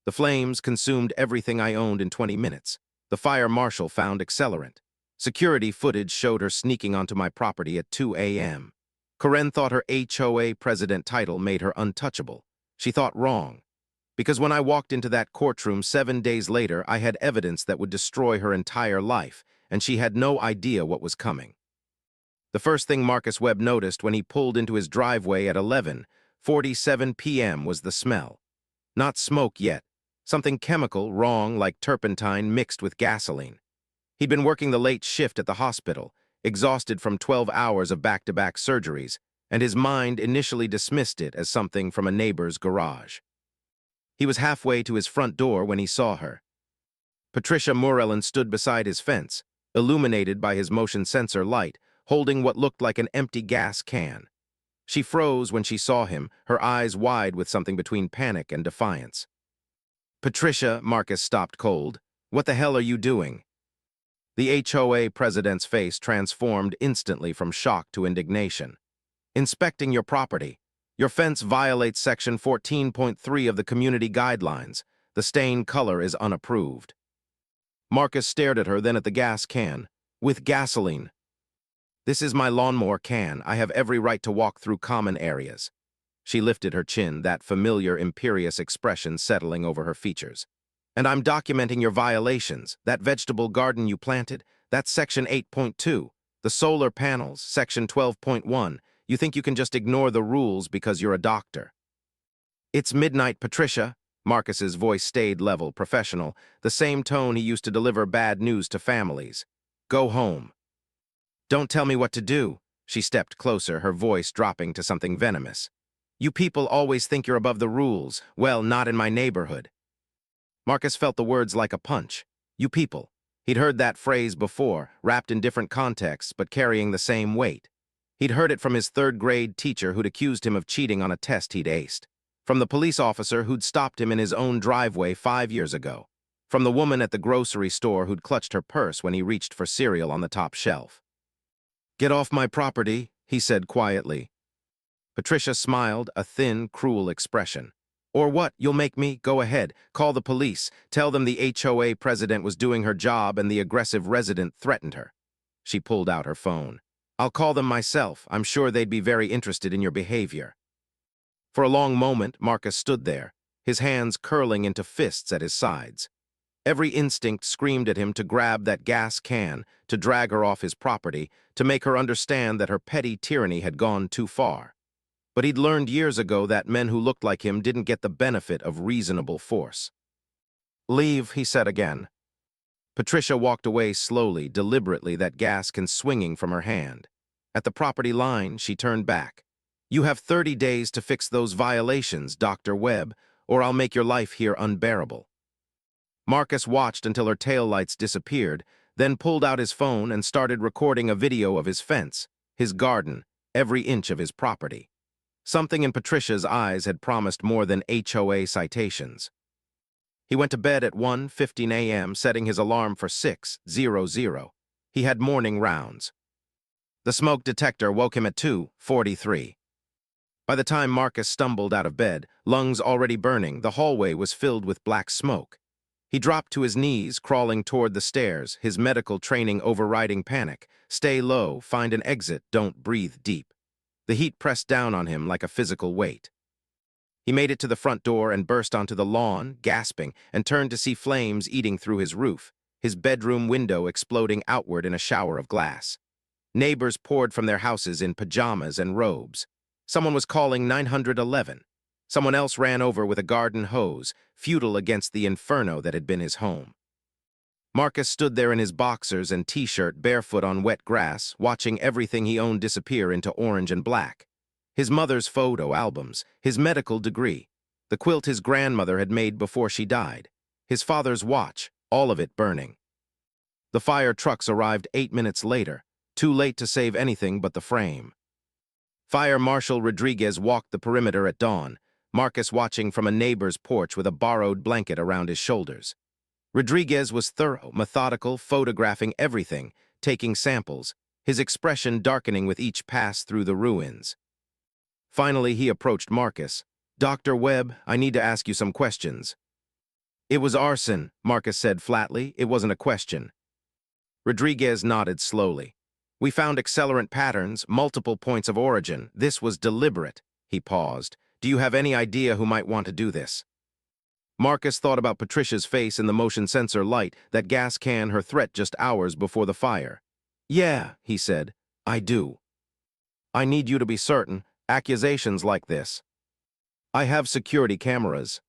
The flames consumed everything I owned in 20 minutes. The fire marshal found accelerant. Security footage showed her sneaking onto my property at 2 a.m. Corinne thought her HOA president title made her untouchable. She thought wrong. Because when I walked into that courtroom 7 days later, I had evidence that would destroy her entire life, and she had no idea what was coming. The first thing Marcus Webb noticed when he pulled into his driveway at 11:47 p.m. was the smell. Not smoke yet. Something chemical, wrong, like turpentine mixed with gasoline. He'd been working the late shift at the hospital, exhausted from 12 hours of back-to-back surgeries, and his mind initially dismissed it as something from a neighbor's garage. He was halfway to his front door when he saw her. Patricia Morellen stood beside his fence, illuminated by his motion sensor light, holding what looked like an empty gas can. She froze when she saw him, her eyes wide with something between panic and defiance. "Patricia," Marcus stopped cold. "What the hell are you doing?" The HOA president's face transformed instantly from shock to indignation. "Inspecting your property. Your fence violates Section 14.3 of the Community Guidelines. The stain color is unapproved." Marcus stared at her, then at the gas can. "With gasoline." "This is my lawnmower can. I have every right to walk through common areas." She lifted her chin, that familiar, imperious expression settling over her features. "And I'm documenting your violations. That vegetable garden you planted, that's Section 8.2. The solar panels, Section 12.1. You think you can just ignore the rules because you're a doctor." "It's midnight, Patricia." Marcus's voice stayed level, professional, the same tone he used to deliver bad news to families. "Go home." "Don't tell me what to do." She stepped closer, her voice dropping to something venomous. "You people always think you're above the rules. Well, not in my neighborhood." Marcus felt the words like a punch. You people. He'd heard that phrase before, wrapped in different contexts but carrying the same weight. He'd heard it from his third-grade teacher who'd accused him of cheating on a test he'd aced. From the police officer who'd stopped him in his own driveway 5 years ago. From the woman at the grocery store who'd clutched her purse when he reached for cereal on the top shelf. "Get off my property," he said quietly. Patricia smiled, a thin, cruel expression. "Or what? You'll make me? Go ahead. Call the police. Tell them the HOA president was doing her job and the aggressive resident threatened her." She pulled out her phone. "I'll call them myself. I'm sure they'd be very interested in your behavior." For a long moment, Marcus stood there, his hands curling into fists at his sides. Every instinct screamed at him to grab that gas can, to drag her off his property, to make her understand that her petty tyranny had gone too far. But he'd learned years ago that men who looked like him didn't get the benefit of reasonable force. "Leave," he said again. Patricia walked away slowly, deliberately, that gas can swinging from her hand. At the property line, she turned back. "You have 30 days to fix those violations, Dr. Webb, or I'll make your life here unbearable." Marcus watched until her taillights disappeared, then pulled out his phone and started recording a video of his fence, his garden, every inch of his property. Something in Patricia's eyes had promised more than HOA citations. He went to bed at 1:15 a.m., setting his alarm for 6:00. He had morning rounds. The smoke detector woke him at 2:43. By the time Marcus stumbled out of bed, lungs already burning, the hallway was filled with black smoke. He dropped to his knees, crawling toward the stairs, his medical training overriding panic. Stay low, find an exit, don't breathe deep. The heat pressed down on him like a physical weight. He made it to the front door and burst onto the lawn, gasping, and turned to see flames eating through his roof, his bedroom window exploding outward in a shower of glass. Neighbors poured from their houses in pajamas and robes. Someone was calling 911. Someone else ran over with a garden hose, futile against the inferno that had been his home. Marcus stood there in his boxers and t-shirt, barefoot on wet grass, watching everything he owned disappear into orange and black. His mother's photo albums, his medical degree, the quilt his grandmother had made before she died, his father's watch, all of it burning. The fire trucks arrived 8 minutes later, too late to save anything but the frame. Fire Marshal Rodriguez walked the perimeter at dawn, Marcus watching from a neighbor's porch with a borrowed blanket around his shoulders. Rodriguez was thorough, methodical, photographing everything, taking samples, his expression darkening with each pass through the ruins. Finally, he approached Marcus. "Dr. Webb, I need to ask you some questions." It was arson, Marcus said flatly. It wasn't a question. Rodriguez nodded slowly. We found accelerant patterns, multiple points of origin. This was deliberate. He paused. Do you have any idea who might want to do this? Marcus thought about Patricia's face in the motion sensor light, that gas can, her threat just hours before the fire. Yeah, he said. I do. I need you to be certain. Accusations like this. I have security cameras.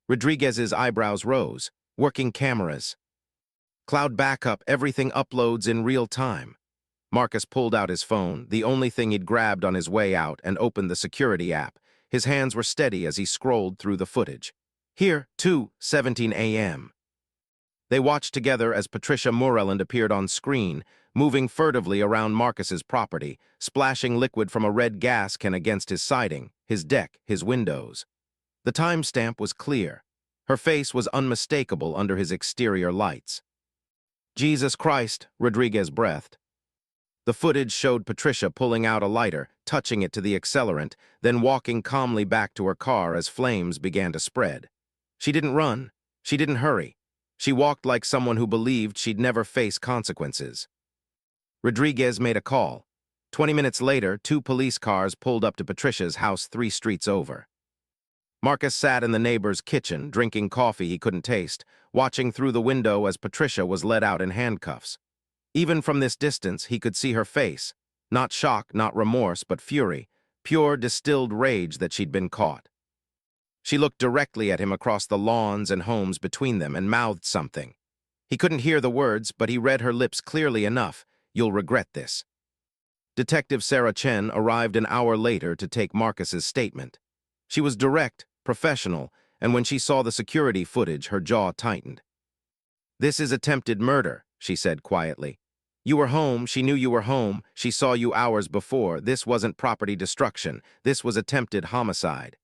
Rodriguez's eyebrows rose. Working cameras. Cloud backup, everything uploads in real time. Marcus pulled out his phone, the only thing he'd grabbed on his way out, and opened the security app. His hands were steady as he scrolled through the footage. Here, 2:17 a.m. They watched together as Patricia Moreland appeared on screen, moving furtively around Marcus's property, splashing liquid from a red gas can against his siding, his deck, his windows. The timestamp was clear. Her face was unmistakable under his exterior lights. Jesus Christ, Rodriguez breathed. The footage showed Patricia pulling out a lighter, touching it to the accelerant, then walking calmly back to her car as flames began to spread. She didn't run. She didn't hurry. She walked like someone who believed she'd never face consequences. Rodriguez made a call. 20 minutes later, 2 police cars pulled up to Patricia's house 3 streets over. Marcus sat in the neighbor's kitchen, drinking coffee he couldn't taste, watching through the window as Patricia was led out in handcuffs. Even from this distance, he could see her face. Not shock, not remorse, but fury. Pure, distilled rage that she'd been caught. She looked directly at him across the lawns and homes between them and mouthed something. He couldn't hear the words, but he read her lips clearly enough. You'll regret this. Detective Sarah Chen arrived an hour later to take Marcus's statement. She was direct, professional, and when she saw the security footage, her jaw tightened. This is attempted murder, she said quietly. You were home, she knew you were home, she saw you hours before. This wasn't property destruction, this was attempted homicide.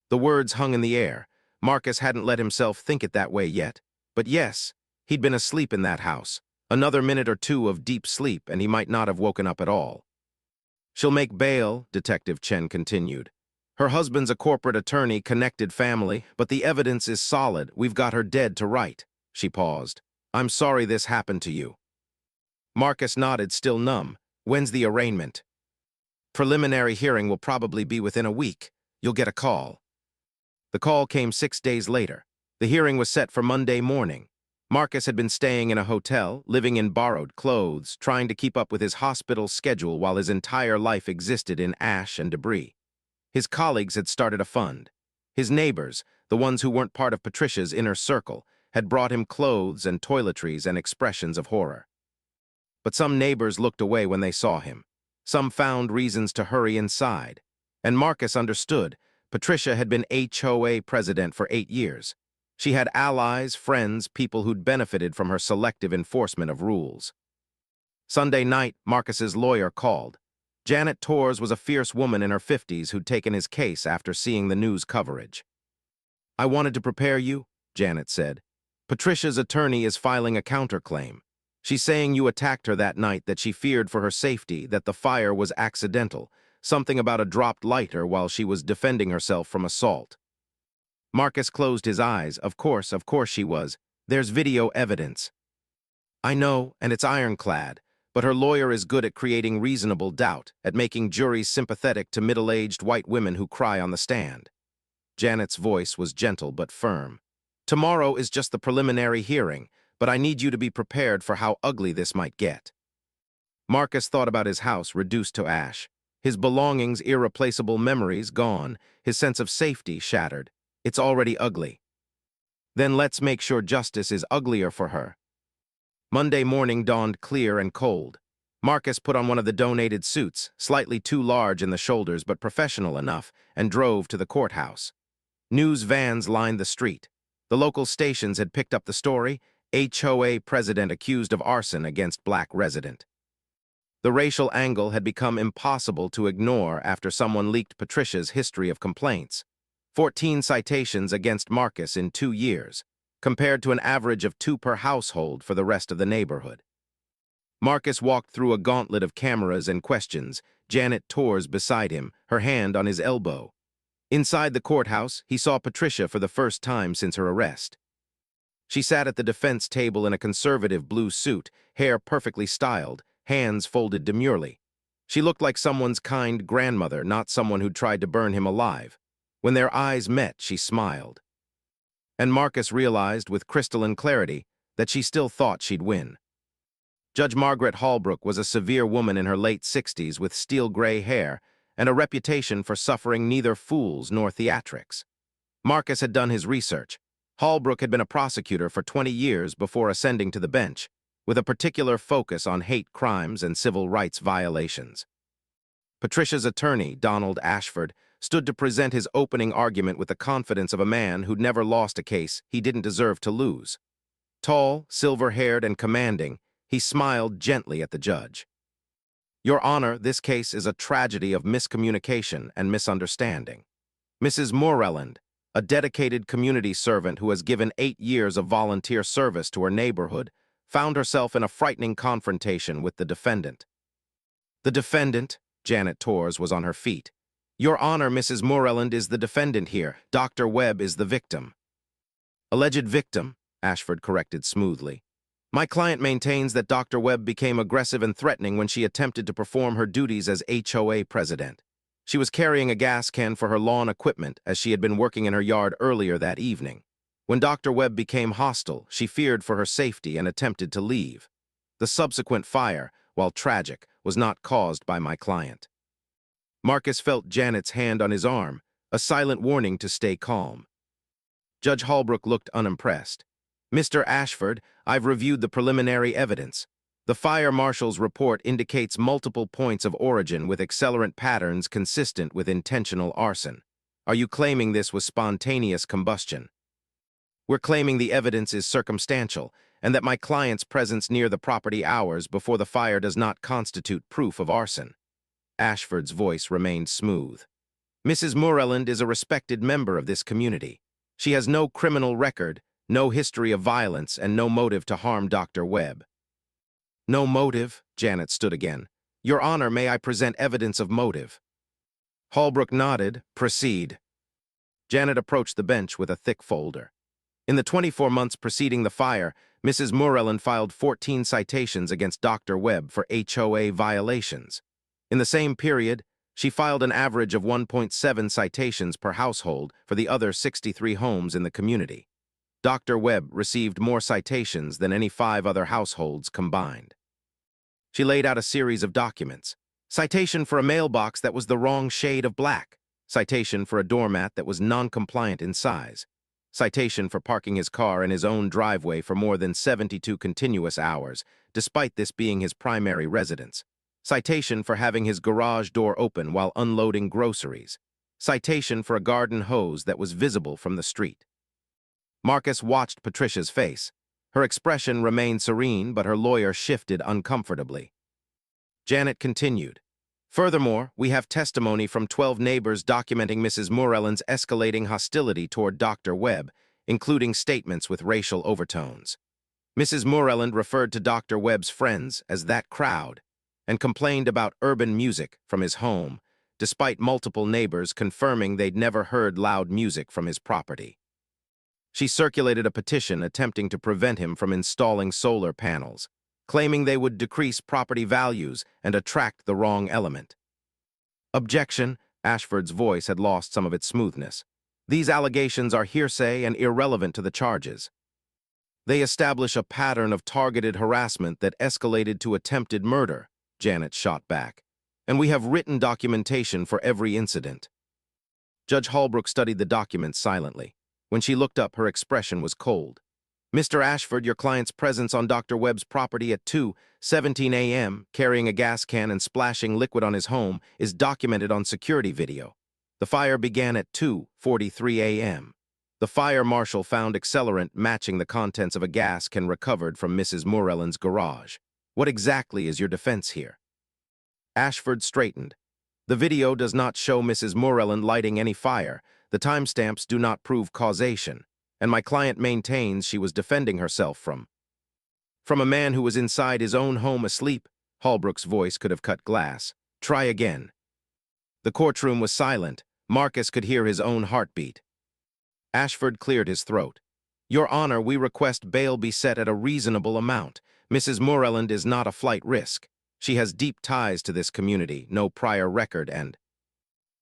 The words hung in the air. Marcus hadn't let himself think it that way yet. But yes, he'd been asleep in that house. Another minute or 2 of deep sleep, and he might not have woken up at all. She'll make bail, Detective Chen continued. Her husband's a corporate attorney, connected family, but the evidence is solid. We've got her dead to right. She paused. I'm sorry this happened to you. Marcus nodded, still numb. When's the arraignment? Preliminary hearing will probably be within a week. You'll get a call. The call came 6 days later. The hearing was set for Monday morning. Marcus had been staying in a hotel, living in borrowed clothes, trying to keep up with his hospital schedule while his entire life existed in ash and debris. His colleagues had started a fund. His neighbors, the ones who weren't part of Patricia's inner circle, had brought him clothes and toiletries and expressions of horror. But some neighbors looked away when they saw him. Some found reasons to hurry inside. And Marcus understood. Patricia had been HOA president for 8 years. She had allies, friends, people who'd benefited from her selective enforcement of rules. Sunday night, Marcus's lawyer called. Janet Torres was a fierce woman in her 50s who'd taken his case after seeing the news coverage. I wanted to prepare you, Janet said. Patricia's attorney is filing a counterclaim. She's saying you attacked her that night, that she feared for her safety, that the fire was accidental, something about a dropped lighter while she was defending herself from assault. Marcus closed his eyes. Of course she was. There's video evidence. I know, and it's ironclad, but her lawyer is good at creating reasonable doubt, at making juries sympathetic to middle-aged white women who cry on the stand. Janet's voice was gentle but firm. Tomorrow is just the preliminary hearing, but I need you to be prepared for how ugly this might get. Marcus thought about his house reduced to ash. His belongings, irreplaceable memories, gone. His sense of safety shattered. It's already ugly. Then let's make sure justice is uglier for her. Monday morning dawned clear and cold. Marcus put on one of the donated suits, slightly too large in the shoulders but professional enough, and drove to the courthouse. News vans lined the street. The local stations had picked up the story. HOA president accused of arson against black resident. The racial angle had become impossible to ignore after someone leaked Patricia's history of complaints. 14 citations against Marcus in 2 years, compared to an average of 2 per household for the rest of the neighborhood. Marcus walked through a gauntlet of cameras and questions, Janet Torres beside him, her hand on his elbow. Inside the courthouse, he saw Patricia for the first time since her arrest. She sat at the defense table in a conservative blue suit, hair perfectly styled, hands folded demurely. She looked like someone's kind grandmother, not someone who'd tried to burn him alive. When their eyes met, she smiled. And Marcus realized with crystalline clarity that she still thought she'd win. Judge Margaret Holbrook was a severe woman in her late 60s with steel-gray hair and a reputation for suffering neither fools nor theatrics. Marcus had done his research. Holbrook had been a prosecutor for 20 years before ascending to the bench, with a particular focus on hate crimes and civil rights violations. Patricia's attorney, Donald Ashford, stood to present his opening argument with the confidence of a man who'd never lost a case he didn't deserve to lose. Tall, silver-haired, and commanding, he smiled gently at the judge. "Your Honor, this case is a tragedy of miscommunication and misunderstanding. Mrs. Moreland, a dedicated community servant who has given 8 years of volunteer service to her neighborhood, found herself in a frightening confrontation with the defendant." "The defendant?" Janet Torres was on her feet. "Your Honor, Mrs. Moreland is the defendant here. Dr. Webb is the victim." "Alleged victim," Ashford corrected smoothly. "My client maintains that Dr. Webb became aggressive and threatening when she attempted to perform her duties as HOA president. She was carrying a gas can for her lawn equipment as she had been working in her yard earlier that evening. When Dr. Webb became hostile, she feared for her safety and attempted to leave. The subsequent fire, while tragic, was not caused by my client." Marcus felt Janet's hand on his arm, a silent warning to stay calm. Judge Holbrook looked unimpressed. "Mr. Ashford, I've reviewed the preliminary evidence. The fire marshal's report indicates multiple points of origin with accelerant patterns consistent with intentional arson. Are you claiming this was spontaneous combustion?" "We're claiming the evidence is circumstantial, and that my client's presence near the property hours before the fire does not constitute proof of arson." Ashford's voice remained smooth. "Mrs. Moreland is a respected member of this community. She has no criminal record, no history of violence, and no motive to harm Dr. Webb." "No motive?" Janet stood again. "Your Honor, may I present evidence of motive?" Holbrook nodded. "Proceed." Janet approached the bench with a thick folder. In the 24 months preceding the fire, Mrs. Moreland filed 14 citations against Dr. Webb for HOA violations. In the same period, she filed an average of 1.7 citations per household for the other 63 homes in the community. Dr. Webb received more citations than any 5 other households combined. She laid out a series of documents. Citation for a mailbox that was the wrong shade of black. Citation for a doormat that was non-compliant in size. Citation for parking his car in his own driveway for more than 72 continuous hours, despite this being his primary residence. Citation for having his garage door open while unloading groceries. Citation for a garden hose that was visible from the street. Marcus watched Patricia's face. Her expression remained serene, but her lawyer shifted uncomfortably. Janet continued. "Furthermore, we have testimony from 12 neighbors documenting Mrs. Moreland's escalating hostility toward Dr. Webb, including statements with racial overtones. Mrs. Moreland referred to Dr. Webb's friends as that crowd and complained about urban music from his home, despite multiple neighbors confirming they'd never heard loud music from his property. She circulated a petition attempting to prevent him from installing solar panels, claiming they would decrease property values and attract the wrong element." "Objection," Ashford's voice had lost some of its smoothness. "These allegations are hearsay and irrelevant to the charges. They establish a pattern of targeted harassment that escalated to attempted murder," Janet shot back. "And we have written documentation for every incident." Judge Holbrook studied the documents silently. When she looked up, her expression was cold. "Mr. Ashford, your client's presence on Dr. Webb's property at 2:17 a.m., carrying a gas can and splashing liquid on his home, is documented on security video. The fire began at 2:43 a.m. The fire marshal found accelerant matching the contents of a gas can recovered from Mrs. Moreland's garage. What exactly is your defense here?" Ashford straightened. "The video does not show Mrs. Moreland lighting any fire. The timestamps do not prove causation, and my client maintains she was defending herself from a man who was inside his own home asleep." Holbrook's voice could have cut glass. "Try again." The courtroom was silent. Marcus could hear his own heartbeat. Ashford cleared his throat. Your Honor, we request bail be set at a reasonable amount. Mrs. Moreland is not a flight risk. She has deep ties to this community, no prior record, and...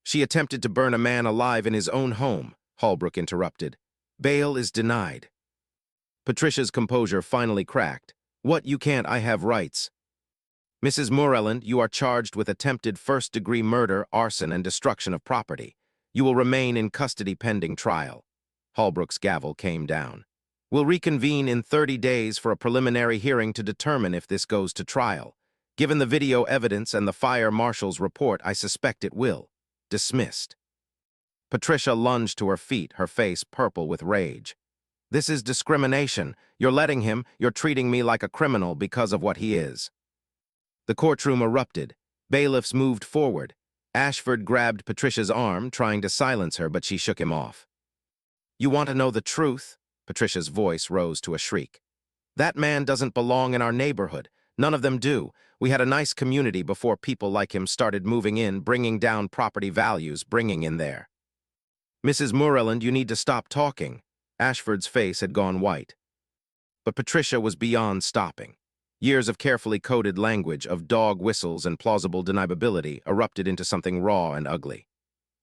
She attempted to burn a man alive in his own home, Holbrook interrupted. Bail is denied. Patricia's composure finally cracked. What, you can't, I have rights. Mrs. Moreland, you are charged with attempted first-degree murder, arson, and destruction of property. You will remain in custody pending trial. Holbrook's gavel came down. We'll reconvene in 30 days for a preliminary hearing to determine if this goes to trial. Given the video evidence and the fire marshal's report, I suspect it will. Dismissed. Patricia lunged to her feet, her face purple with rage. This is discrimination. You're letting him, you're treating me like a criminal because of what he is. The courtroom erupted. Bailiffs moved forward. Ashford grabbed Patricia's arm, trying to silence her, but she shook him off. You want to know the truth? Patricia's voice rose to a shriek. That man doesn't belong in our neighborhood. None of them do. We had a nice community before people like him started moving in, bringing down property values, bringing in there. Mrs. Moreland, you need to stop talking. Ashford's face had gone white. But Patricia was beyond stopping. Years of carefully coded language, of dog whistles and plausible deniability, erupted into something raw and ugly.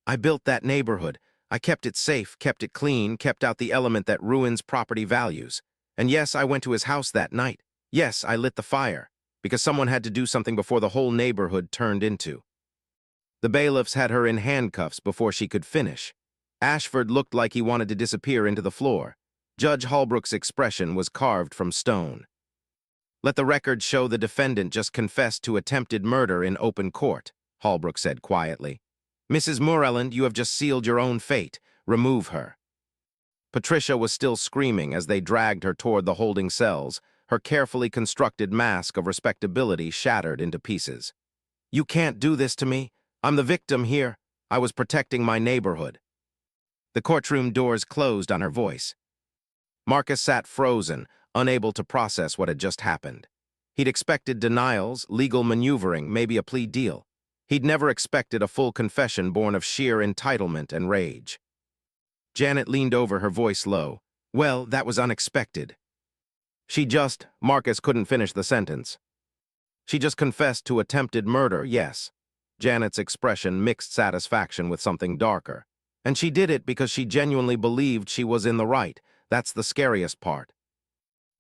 I built that neighborhood. I kept it safe, kept it clean, kept out the element that ruins property values. And yes, I went to his house that night. Yes, I lit the fire, because someone had to do something before the whole neighborhood turned into. The bailiffs had her in handcuffs before she could finish. Ashford looked like he wanted to disappear into the floor. Judge Holbrook's expression was carved from stone. Let the record show the defendant just confessed to attempted murder in open court, Holbrook said quietly. Mrs. Moreland, you have just sealed your own fate. Remove her. Patricia was still screaming as they dragged her toward the holding cells, her carefully constructed mask of respectability shattered into pieces. You can't do this to me. I'm the victim here. I was protecting my neighborhood. The courtroom doors closed on her voice. Marcus sat frozen, unable to process what had just happened. He'd expected denials, legal maneuvering, maybe a plea deal. He'd never expected a full confession born of sheer entitlement and rage. Janet leaned over, her voice low. Well, that was unexpected. Marcus couldn't finish the sentence. She just confessed to attempted murder, yes. Janet's expression mixed satisfaction with something darker. And she did it because she genuinely believed she was in the right. That's the scariest part.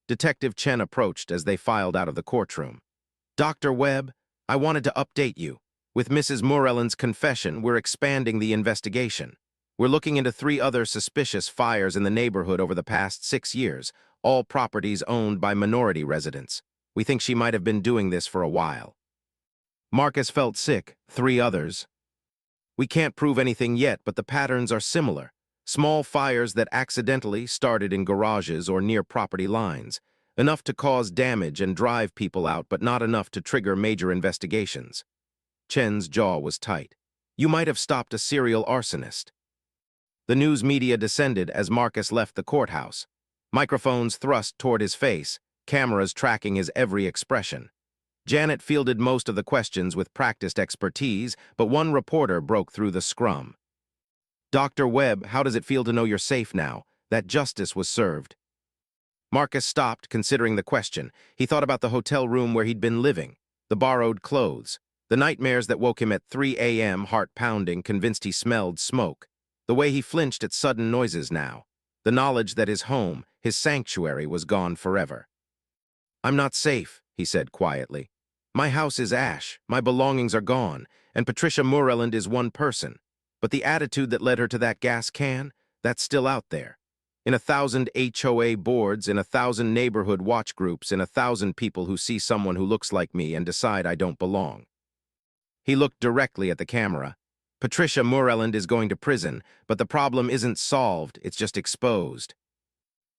Detective Chen approached as they filed out of the courtroom. Dr. Webb, I wanted to update you. With Mrs. Moreland's confession, we're expanding the investigation. We're looking into 3 other suspicious fires in the neighborhood over the past 6 years, all properties owned by minority residents. We think she might have been doing this for a while. Marcus felt sick. 3 others. We can't prove anything yet, but the patterns are similar. Small fires that accidentally started in garages or near property lines, enough to cause damage and drive people out, but not enough to trigger major investigations. Chen's jaw was tight. You might have stopped a serial arsonist. The news media descended as Marcus left the courthouse. Microphones thrust toward his face, cameras tracking his every expression. Janet fielded most of the questions with practiced expertise, but one reporter broke through the scrum. Dr. Webb, how does it feel to know you're safe now, that justice was served? Marcus stopped, considering the question. He thought about the hotel room where he'd been living, the borrowed clothes, the nightmares that woke him at 3 a.m., heart pounding, convinced he smelled smoke, the way he flinched at sudden noises now, the knowledge that his home, his sanctuary, was gone forever. I'm not safe, he said quietly. My house is ash, my belongings are gone, and Patricia Moreland is one person. But the attitude that led her to that gas can, that's still out there. In 1,000 HOA boards, in 1,000 neighborhood watch groups, in 1,000 people who see someone who looks like me and decide I don't belong. He looked directly at the camera. Patricia Moreland is going to prison, but the problem isn't solved, it's just exposed.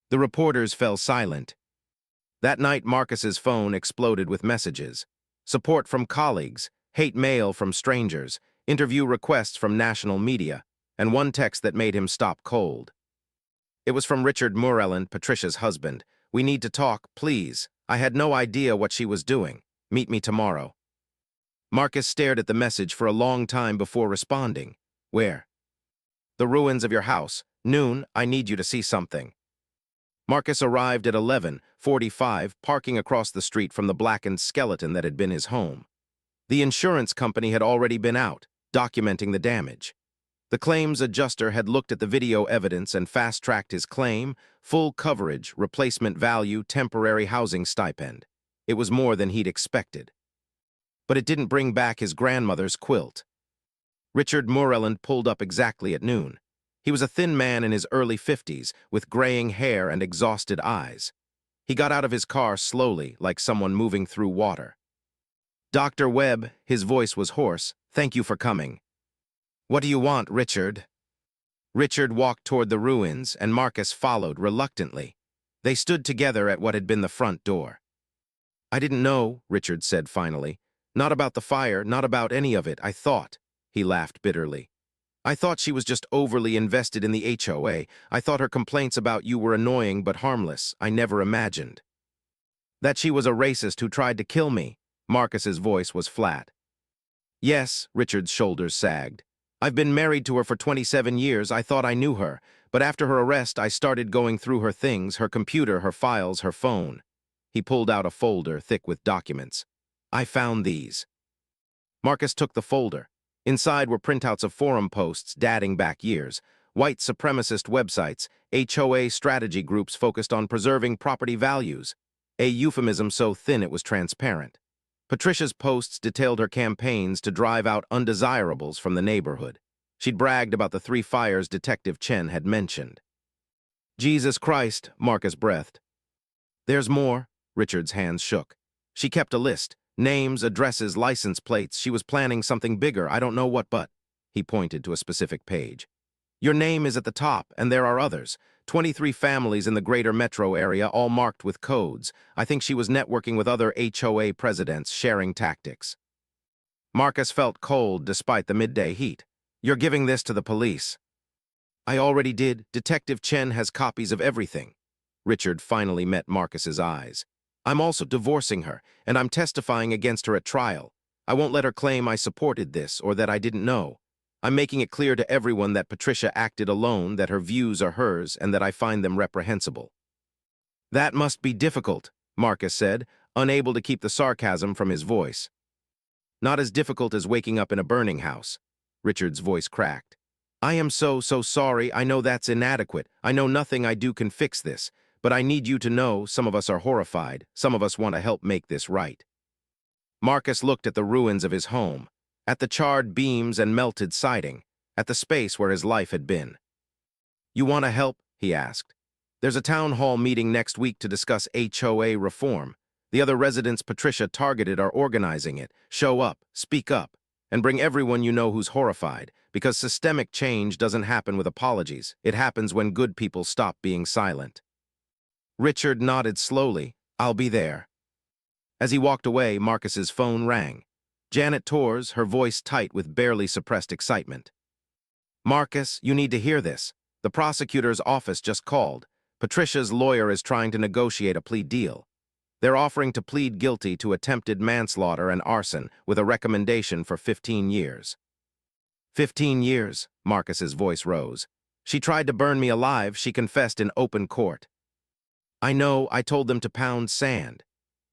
The reporters fell silent. That night, Marcus's phone exploded with messages. Support from colleagues, hate mail from strangers, interview requests from national media, and one text that made him stop cold. It was from Richard Moreland, Patricia's husband. We need to talk, please. I had no idea what she was doing. Meet me tomorrow. Marcus stared at the message for a long time before responding. Where? The ruins of your house. Noon, I need you to see something. Marcus arrived at 11:45, parking across the street from the blackened skeleton that had been his home. The insurance company had already been out, documenting the damage. The claims adjuster had looked at the video evidence and fast-tracked his claim: full coverage, replacement value, temporary housing stipend. It was more than he'd expected. But it didn't bring back his grandmother's quilt. Richard Moreland pulled up exactly at noon. He was a thin man in his early 50s, with graying hair and exhausted eyes. He got out of his car slowly, like someone moving through water. "Dr. Webb," his voice was hoarse, "thank you for coming." "What do you want, Richard?" Richard walked toward the ruins, and Marcus followed reluctantly. They stood together at what had been the front door. "I didn't know," Richard said finally. "Not about the fire, not about any of it, I thought." He laughed bitterly. "I thought she was just overly invested in the HOA. I thought her complaints about you were annoying but harmless. I never imagined that she was a racist who tried to kill me." Marcus's voice was flat. "Yes," Richard's shoulders sagged. "I've been married to her for 27 years. I thought I knew her. But after her arrest, I started going through her things, her computer, her files, her phone." He pulled out a folder thick with documents. "I found these." Marcus took the folder. Inside were printouts of forum posts dating back years, white supremacist websites, HOA strategy groups focused on preserving property values, a euphemism so thin it was transparent. Patricia's posts detailed her campaigns to drive out undesirables from the neighborhood. She'd bragged about the 3 fires Detective Chen had mentioned. "Jesus Christ," Marcus breathed. "There's more." Richard's hands shook. "She kept a list. Names, addresses, license plates. She was planning something bigger. I don't know what, but..." He pointed to a specific page. "Your name is at the top, and there are others. 23 families in the greater metro area, all marked with codes. I think she was networking with other HOA presidents, sharing tactics." Marcus felt cold despite the midday heat. "You're giving this to the police." "I already did. Detective Chen has copies of everything." Richard finally met Marcus's eyes. "I'm also divorcing her, and I'm testifying against her at trial. I won't let her claim I supported this or that I didn't know. I'm making it clear to everyone that Patricia acted alone, that her views are hers, and that I find them reprehensible." "That must be difficult," Marcus said, unable to keep the sarcasm from his voice. "Not as difficult as waking up in a burning house." Richard's voice cracked. "I am so sorry. I know that's inadequate. I know nothing I do can fix this. But I need you to know, some of us are horrified. Some of us want to help make this right." Marcus looked at the ruins of his home, at the charred beams and melted siding, at the space where his life had been. "You want to help?" he asked. "There's a town hall meeting next week to discuss HOA reform. The other residents Patricia targeted are organizing it. Show up, speak up, and bring everyone you know who's horrified, because systemic change doesn't happen with apologies. It happens when good people stop being silent." Richard nodded slowly. "I'll be there." As he walked away, Marcus's phone rang. Janet Torres, her voice tight with barely suppressed excitement. "Marcus, you need to hear this. The prosecutor's office just called. Patricia's lawyer is trying to negotiate a plea deal. They're offering to plead guilty to attempted manslaughter and arson with a recommendation for 15 years. 15 years, Marcus's voice rose. "She tried to burn me alive," she confessed in open court. "I know, I told them to pound sand."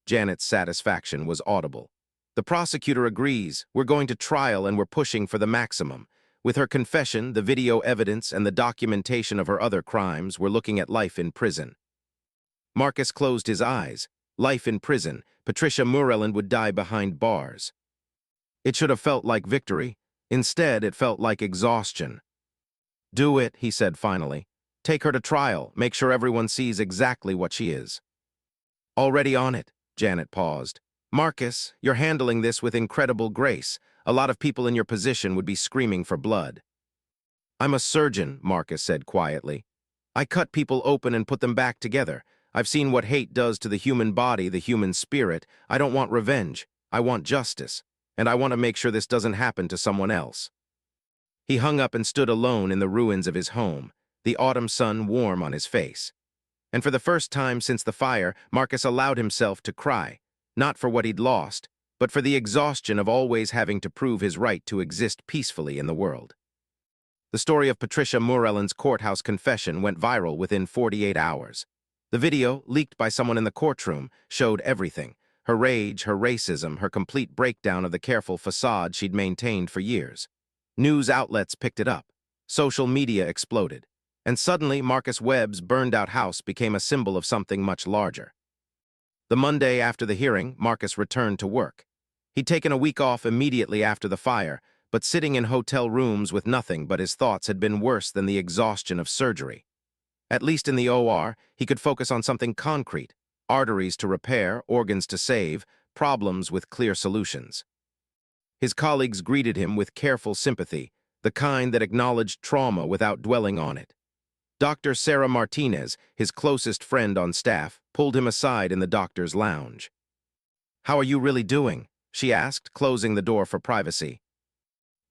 Janet's satisfaction was audible. "The prosecutor agrees. We're going to trial and we're pushing for the maximum. With her confession, the video evidence, and the documentation of her other crimes, we're looking at life in prison." Marcus closed his eyes. Life in prison. Patricia Moreland would die behind bars. It should have felt like victory. Instead, it felt like exhaustion. "Do it," he said finally. "Take her to trial. Make sure everyone sees exactly what she is." "Already on it." Janet paused. "Marcus, you're handling this with incredible grace. A lot of people in your position would be screaming for blood." "I'm a surgeon," Marcus said quietly. "I cut people open and put them back together. I've seen what hate does to the human body, the human spirit. I don't want revenge. I want justice. And I want to make sure this doesn't happen to someone else." He hung up and stood alone in the ruins of his home, the autumn sun warm on his face. And for the first time since the fire, Marcus allowed himself to cry, not for what he'd lost, but for the exhaustion of always having to prove his right to exist peacefully in the world. The story of Patricia Moreland's courthouse confession went viral within 48 hours. The video, leaked by someone in the courtroom, showed everything: her rage, her racism, her complete breakdown of the careful facade she'd maintained for years. News outlets picked it up. Social media exploded. And suddenly, Marcus Webb's burned-out house became a symbol of something much larger. The Monday after the hearing, Marcus returned to work. He'd taken a week off immediately after the fire, but sitting in hotel rooms with nothing but his thoughts had been worse than the exhaustion of surgery. At least in the OR, he could focus on something concrete: arteries to repair, organs to save, problems with clear solutions. His colleagues greeted him with careful sympathy, the kind that acknowledged trauma without dwelling on it. Dr. Sarah Martinez, his closest friend on staff, pulled him aside in the doctor's lounge. "How are you really doing?" she asked, closing the door for privacy.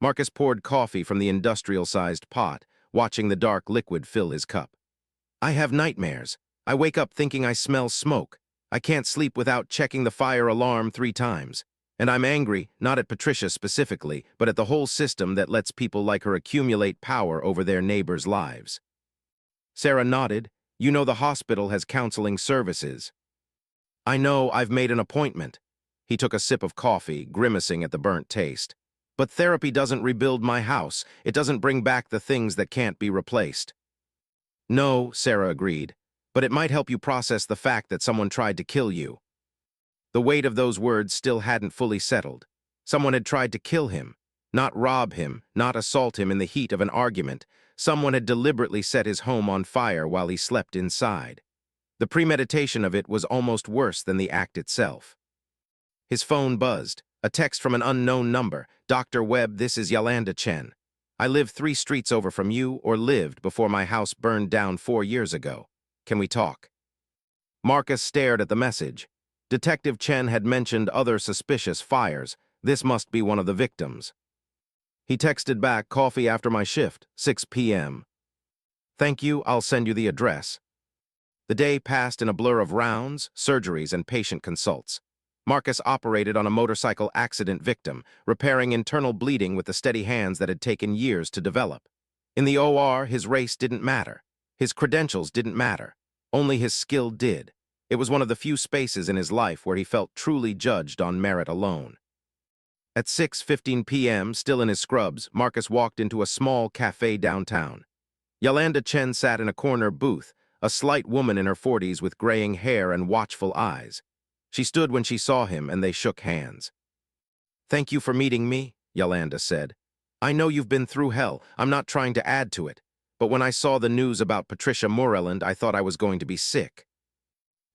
Marcus poured coffee from the industrial-sized pot, watching the dark liquid fill his cup. "I have nightmares. I wake up thinking I smell smoke. I can't sleep without checking the fire alarm 3 times. And I'm angry, not at Patricia specifically, but at the whole system that lets people like her accumulate power over their neighbors' lives." Sarah nodded. "You know the hospital has counseling services." "I know, I've made an appointment." He took a sip of coffee, grimacing at the burnt taste. "But therapy doesn't rebuild my house. It doesn't bring back the things that can't be replaced." "No," Sarah agreed, "but it might help you process the fact that someone tried to kill you." The weight of those words still hadn't fully settled. Someone had tried to kill him, not rob him, not assault him in the heat of an argument. Someone had deliberately set his home on fire while he slept inside. The premeditation of it was almost worse than the act itself. His phone buzzed. A text from an unknown number. "Dr. Webb, this is Yolanda Chen. I live 3 streets over from you, or lived, before my house burned down 4 years ago. Can we talk?" Marcus stared at the message. Detective Chen had mentioned other suspicious fires. This must be one of the victims. He texted back, "Coffee after my shift, 6 p.m. "Thank you, I'll send you the address." The day passed in a blur of rounds, surgeries, and patient consults. Marcus operated on a motorcycle accident victim, repairing internal bleeding with the steady hands that had taken years to develop. In the OR, his race didn't matter. His credentials didn't matter. Only his skill did. It was one of the few spaces in his life where he felt truly judged on merit alone. At 6:15 p.m., still in his scrubs, Marcus walked into a small cafe downtown. Yolanda Chen sat in a corner booth, a slight woman in her 40s with graying hair and watchful eyes. She stood when she saw him, and they shook hands. "Thank you for meeting me," Yolanda said. "I know you've been through hell. I'm not trying to add to it. But when I saw the news about Patricia Moreland, I thought I was going to be sick."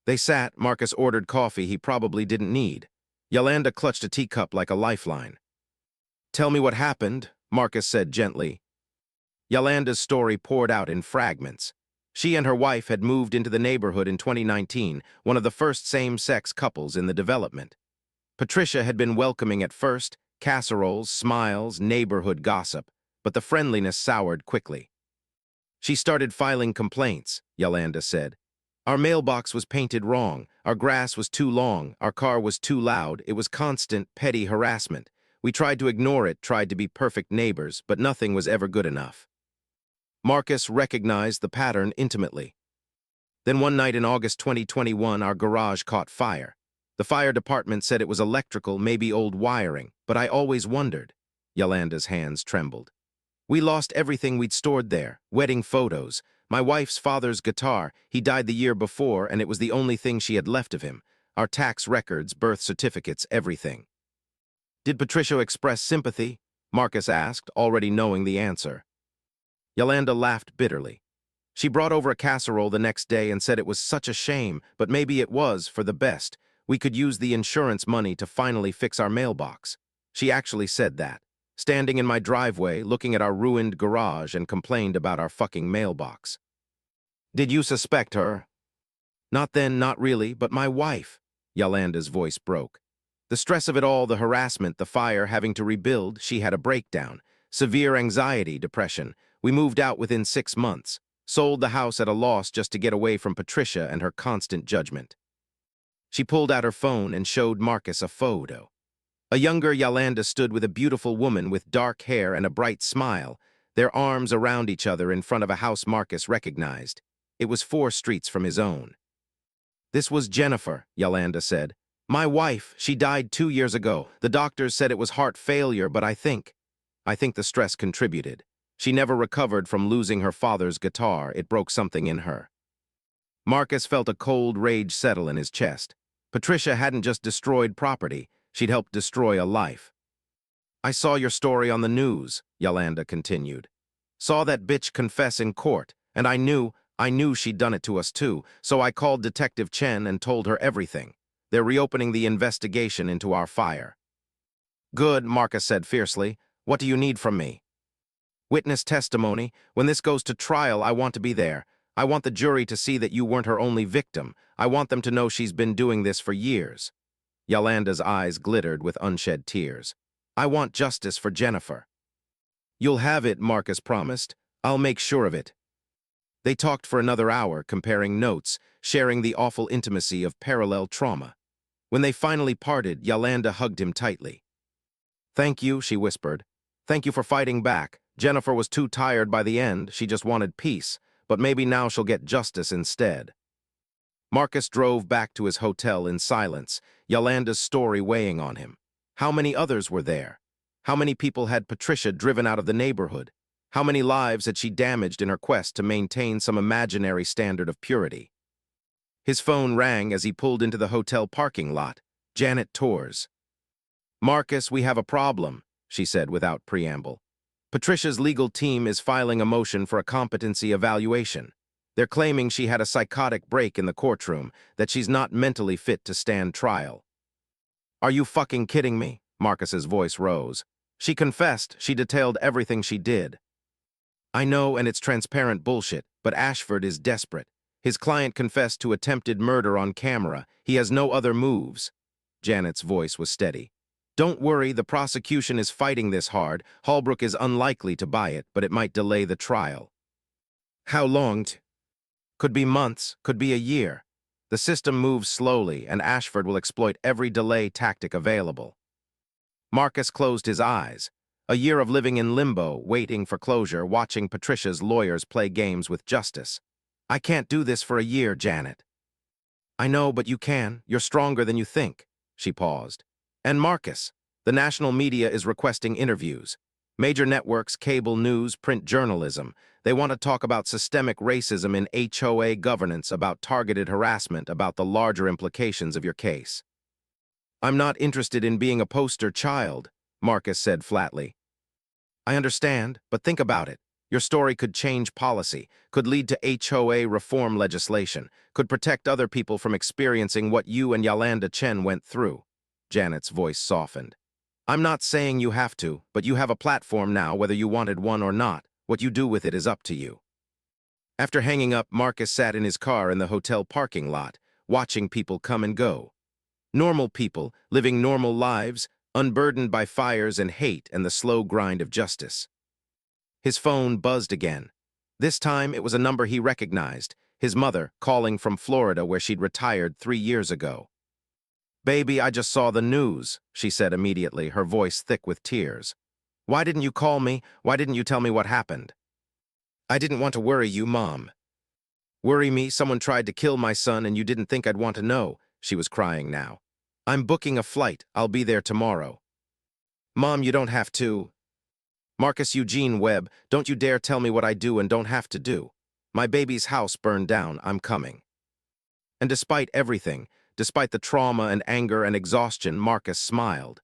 They sat. Marcus ordered coffee he probably didn't need. Yolanda clutched a teacup like a lifeline. "Tell me what happened," Marcus said gently. Yolanda's story poured out in fragments. She and her wife had moved into the neighborhood in 2019, one of the first same-sex couples in the development. Patricia had been welcoming at first: casseroles, smiles, neighborhood gossip, but the friendliness soured quickly. "She started filing complaints," Yolanda said. "Our mailbox was painted wrong, our grass was too long, our car was too loud. It was constant, petty harassment. We tried to ignore it, tried to be perfect neighbors, but nothing was ever good enough." Marcus recognized the pattern intimately. Then one night in August 2021, our garage caught fire. The fire department said it was electrical, maybe old wiring, but I always wondered. Yolanda's hands trembled. "We lost everything we'd stored there: wedding photos, my wife's father's guitar. He died the year before, and it was the only thing she had left of him. Our tax records, birth certificates, everything." "Did Patricia express sympathy?" Marcus asked, already knowing the answer. Yolanda laughed bitterly. "She brought over a casserole the next day and said it was such a shame, but maybe it was for the best. We could use the insurance money to finally fix our mailbox. She actually said that, standing in my driveway, looking at our ruined garage, and complained about our fucking mailbox." "Did you suspect her?" "Not then, not really, but my wife." Yolanda's voice broke. "The stress of it all, the harassment, the fire, having to rebuild, she had a breakdown. Severe anxiety, depression. We moved out within 6 months. Sold the house at a loss just to get away from Patricia and her constant judgment." She pulled out her phone and showed Marcus a photo. A younger Yolanda stood with a beautiful woman with dark hair and a bright smile. their arms around each other in front of a house Marcus recognized. It was 4 streets from his own. "This was Jennifer," Yolanda said. "My wife, she died 2 years ago. The doctors said it was heart failure, but I think the stress contributed. She never recovered from losing her father's guitar. It broke something in her." Marcus felt a cold rage settle in his chest. Patricia hadn't just destroyed property, she'd helped destroy a life. "I saw your story on the news," Yolanda continued. "Saw that bitch confess in court, and I knew she'd done it to us too, so I called Detective Chen and told her everything. They're reopening the investigation into our fire." "Good," Marcus said fiercely. "What do you need from me?" "Witness testimony. When this goes to trial, I want to be there. I want the jury to see that you weren't her only victim. I want them to know she's been doing this for years." Yolanda's eyes glittered with unshed tears. "I want justice for Jennifer." "You'll have it," Marcus promised. "I'll make sure of it." They talked for another hour, comparing notes, sharing the awful intimacy of parallel trauma. When they finally parted, Yolanda hugged him tightly. "Thank you," she whispered. "Thank you for fighting back. Jennifer was too tired by the end. She just wanted peace, but maybe now she'll get justice instead." Marcus drove back to his hotel in silence, Yolanda's story weighing on him. How many others were there? How many people had Patricia driven out of the neighborhood? How many lives had she damaged in her quest to maintain some imaginary standard of purity? His phone rang as he pulled into the hotel parking lot. Janet Torres. "Marcus, we have a problem," she said without preamble. "Patricia's legal team is filing a motion for a competency evaluation. They're claiming she had a psychotic break in the courtroom, that she's not mentally fit to stand trial." "Are you fucking kidding me?" Marcus's voice rose. "She confessed. She detailed everything she did." "I know, and it's transparent bullshit, but Ashford is desperate. His client confessed to attempted murder on camera. He has no other moves." Janet's voice was steady. "Don't worry, the prosecution is fighting this hard. Holbrook is unlikely to buy it, but it might delay the trial." "How long? Could be months, could be a year. The system moves slowly, and Ashford will exploit every delay tactic available." Marcus closed his eyes. A year of living in limbo, waiting for closure, watching Patricia's lawyers play games with justice. "I can't do this for a year, Janet." "I know, but you can. You're stronger than you think." She paused. "And Marcus, the national media is requesting interviews. Major networks, cable news, print journalism. They want to talk about systemic racism in HOA governance, about targeted harassment, about the larger implications of your case." "I'm not interested in being a poster child," Marcus said flatly. "I understand, but think about it. Your story could change policy, could lead to HOA reform legislation, could protect other people from experiencing what you and Yolanda Chen went through." Janet's voice softened. "I'm not saying you have to, but you have a platform now, whether you wanted one or not. What you do with it is up to you." After hanging up, Marcus sat in his car in the hotel parking lot, watching people come and go. Normal people, living normal lives, unburdened by fires and hate and the slow grind of justice. His phone buzzed again. This time it was a number he recognized, his mother calling from Florida where she'd retired 3 years ago. "Baby, I just saw the news," she said immediately, her voice thick with tears. "Why didn't you call me? Why didn't you tell me what happened?" "I didn't want to worry you, Mom." "Worry me? Someone tried to kill my son and you didn't think I'd want to know." She was crying now. "I'm booking a flight. I'll be there tomorrow." "Mom, you don't have to." "Marcus Eugene Webb, don't you dare tell me what I do and don't have to do. My baby's house burned down. I'm coming." And despite everything, despite the trauma and anger and exhaustion, Marcus smiled.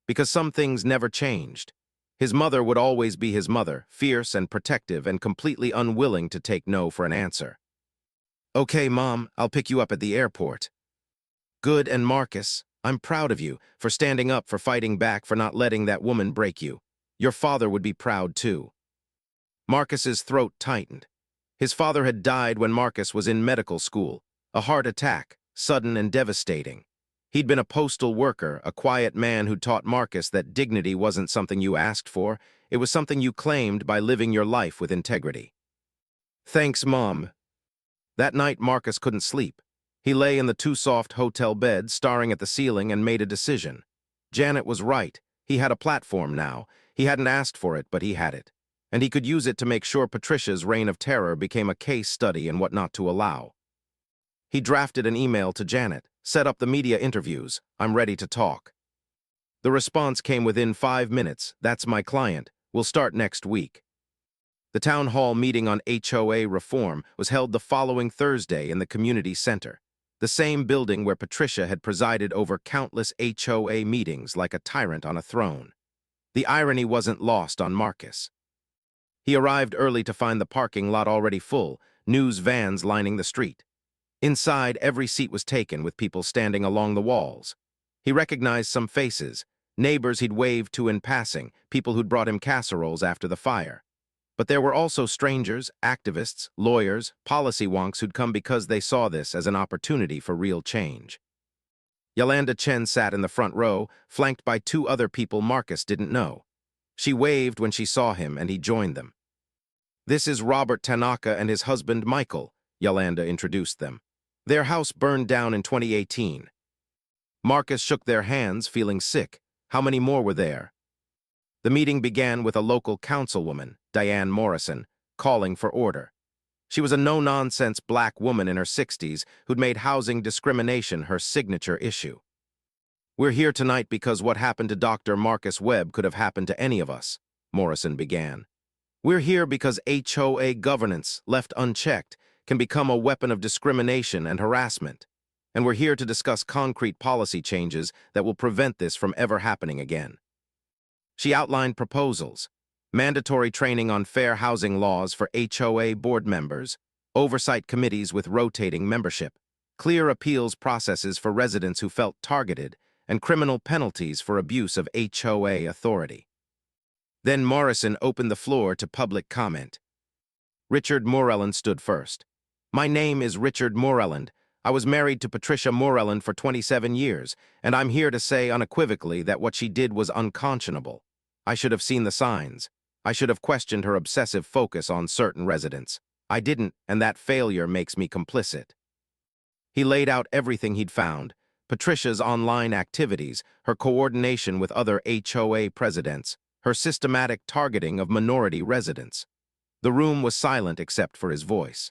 Because some things never changed. His mother would always be his mother, fierce and protective and completely unwilling to take no for an answer. "Okay, Mom, I'll pick you up at the airport." "Good, and Marcus, I'm proud of you, for standing up, for fighting back, for not letting that woman break you. Your father would be proud too." Marcus's throat tightened. His father had died when Marcus was in medical school, a heart attack, sudden and devastating. He'd been a postal worker, a quiet man who taught Marcus that dignity wasn't something you asked for, it was something you claimed by living your life with integrity. "Thanks, Mom." That night, Marcus couldn't sleep. He lay in the too-soft hotel bed, staring at the ceiling, and made a decision. Janet was right. He had a platform now. He hadn't asked for it, but he had it. and he could use it to make sure Patricia's reign of terror became a case study in what not to allow. He drafted an email to Janet, set up the media interviews, "I'm ready to talk." The response came within 5 minutes, "That's my client, we'll start next week." The town hall meeting on HOA reform was held the following Thursday in the community center, the same building where Patricia had presided over countless HOA meetings like a tyrant on a throne. The irony wasn't lost on Marcus. He arrived early to find the parking lot already full, news vans lining the street. Inside, every seat was taken with people standing along the walls. He recognized some faces, neighbors he'd waved to in passing, people who'd brought him casseroles after the fire. But there were also strangers, activists, lawyers, policy wonks who'd come because they saw this as an opportunity for real change. Yolanda Chen sat in the front row, flanked by 2 other people Marcus didn't know. She waved when she saw him, and he joined them. "This is Robert Tanaka and his husband Michael," Yolanda introduced them. "Their house burned down in 2018. Marcus shook their hands, feeling sick. How many more were there? The meeting began with a local councilwoman, Diane Morrison, calling for order. She was a no-nonsense black woman in her 60s who'd made housing discrimination her signature issue. "We're here tonight because what happened to Dr. Marcus Webb could have happened to any of us," Morrison began. "We're here because HOA governance, left unchecked, can become a weapon of discrimination and harassment. And we're here to discuss concrete policy changes that will prevent this from ever happening again." She outlined proposals: mandatory training on fair housing laws for HOA board members, oversight committees with rotating membership, clear appeals processes for residents who felt targeted, and criminal penalties for abuse of HOA authority. Then Morrison opened the floor to public comment. Richard Moreland stood first. "My name is Richard Moreland. I was married to Patricia Moreland for 27 years, and I'm here to say unequivocally that what she did was unconscionable. I should have seen the signs. I should have questioned her obsessive focus on certain residents. I didn't, and that failure makes me complicit." He laid out everything he'd found: Patricia's online activities, her coordination with other HOA presidents, her systematic targeting of minority residents. The room was silent except for his voice.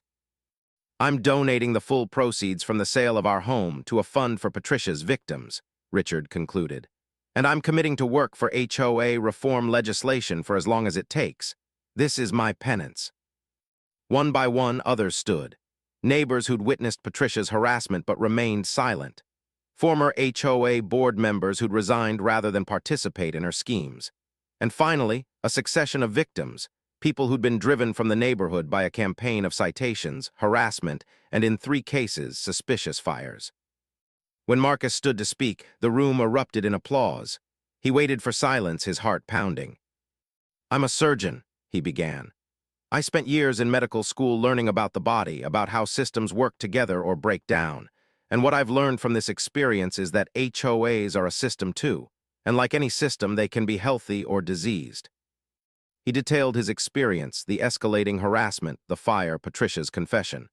"I'm donating the full proceeds from the sale of our home to a fund for Patricia's victims," Richard concluded. "And I'm committing to work for HOA reform legislation for as long as it takes. This is my penance." One by one, others stood. Neighbors who'd witnessed Patricia's harassment but remained silent. Former HOA board members who'd resigned rather than participate in her schemes. And finally, a succession of victims, people who'd been driven from the neighborhood by a campaign of citations, harassment, and in 3 cases, suspicious fires. When Marcus stood to speak, the room erupted in applause. He waited for silence, his heart pounding. "I'm a surgeon," he began. "I spent years in medical school learning about the body, about how systems work together or break down. And what I've learned from this experience is that HOAs are a system too, and like any system, they can be healthy or diseased." He detailed his experience, the escalating harassment, the fire, Patricia's confession.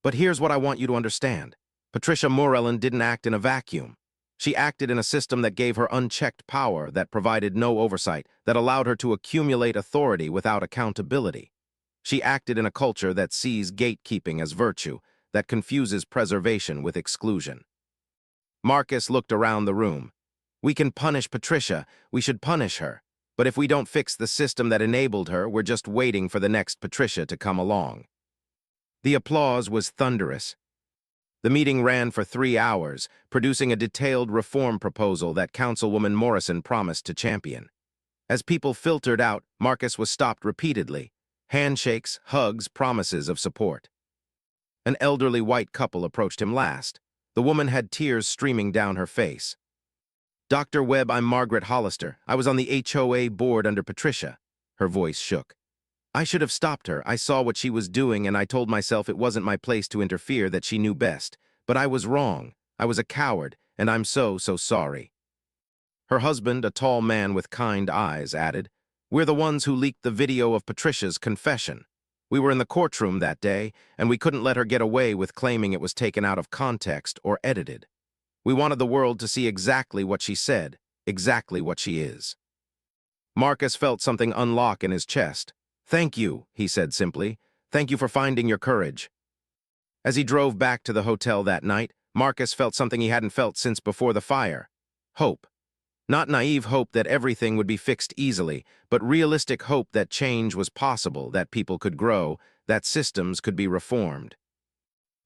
"But here's what I want you to understand. Patricia Moreland didn't act in a vacuum. She acted in a system that gave her unchecked power, that provided no oversight, that allowed her to accumulate authority without accountability. She acted in a culture that sees gatekeeping as virtue, that confuses preservation with exclusion." Marcus looked around the room. "We can punish Patricia, we should punish her. But if we don't fix the system that enabled her, we're just waiting for the next Patricia to come along." The applause was thunderous. The meeting ran for 3 hours, producing a detailed reform proposal that Councilwoman Morrison promised to champion. As people filtered out, Marcus was stopped repeatedly. Handshakes, hugs, promises of support. An elderly white couple approached him last. The woman had tears streaming down her face. "Dr. Webb, I'm Margaret Hollister. I was on the HOA board under Patricia." Her voice shook. "I should have stopped her. I saw what she was doing and I told myself it wasn't my place to interfere, that she knew best. But I was wrong. I was a coward, and I'm so sorry." Her husband, a tall man with kind eyes, added, "We're the ones who leaked the video of Patricia's confession. We were in the courtroom that day, and we couldn't let her get away with claiming it was taken out of context or edited. We wanted the world to see exactly what she said, exactly what she is." Marcus felt something unlock in his chest. "Thank you," he said simply. "Thank you for finding your courage." As he drove back to the hotel that night, Marcus felt something he hadn't felt since before the fire. Hope. Not naive hope that everything would be fixed easily, but realistic hope that change was possible, that people could grow, that systems could be reformed.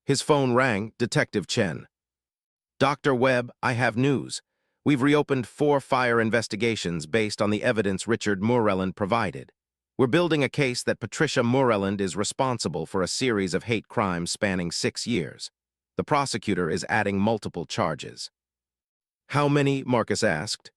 His phone rang. Detective Chen. "Dr. Webb, I have news. We've reopened 4 fire investigations based on the evidence Richard Moreland provided. We're building a case that Patricia Moreland is responsible for a series of hate crimes spanning 6 years. The prosecutor is adding multiple charges." "How many?" Marcus asked.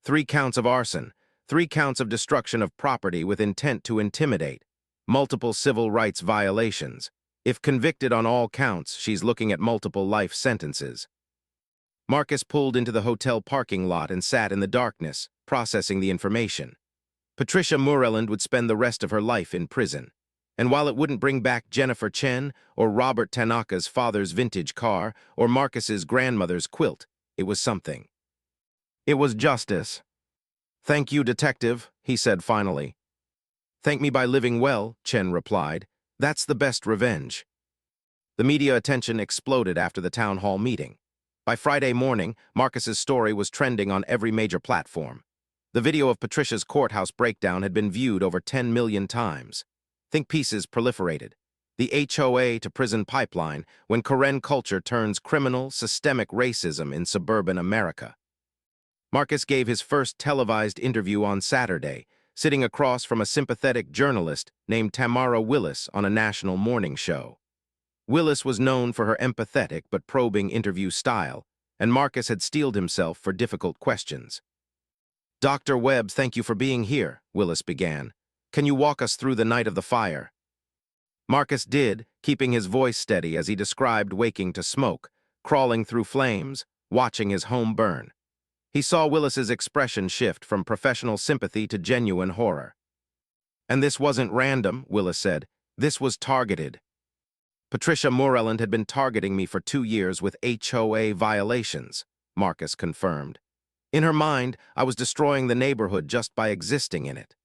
3 counts of arson, 3 counts of destruction of property with intent to intimidate, multiple civil rights violations. If convicted on all counts, she's looking at multiple life sentences. Marcus pulled into the hotel parking lot and sat in the darkness, processing the information. Patricia Moreland would spend the rest of her life in prison. And while it wouldn't bring back Jennifer Chen or Robert Tanaka's father's vintage car or Marcus's grandmother's quilt, it was something. It was justice. "Thank you, detective," he said finally. "Thank me by living well," Chen replied. "That's the best revenge." The media attention exploded after the town hall meeting. By Friday morning, Marcus's story was trending on every major platform. The video of Patricia's courthouse breakdown had been viewed over 10 million times. Think pieces proliferated. The HOA to prison pipeline when Karen culture turns criminal, systemic racism in suburban America. Marcus gave his first televised interview on Saturday, sitting across from a sympathetic journalist named Tamara Willis on a national morning show. Willis was known for her empathetic but probing interview style, and Marcus had steeled himself for difficult questions. "Dr. Webb, thank you for being here," Willis began. "Can you walk us through the night of the fire?" Marcus did, keeping his voice steady as he described waking to smoke, crawling through flames, watching his home burn. He saw Willis's expression shift from professional sympathy to genuine horror. "And this wasn't random," Willis said. "This was targeted. Patricia Moreland had been targeting me for 2 years with HOA violations," Marcus confirmed. "In her mind, I was destroying the neighborhood just by existing in it."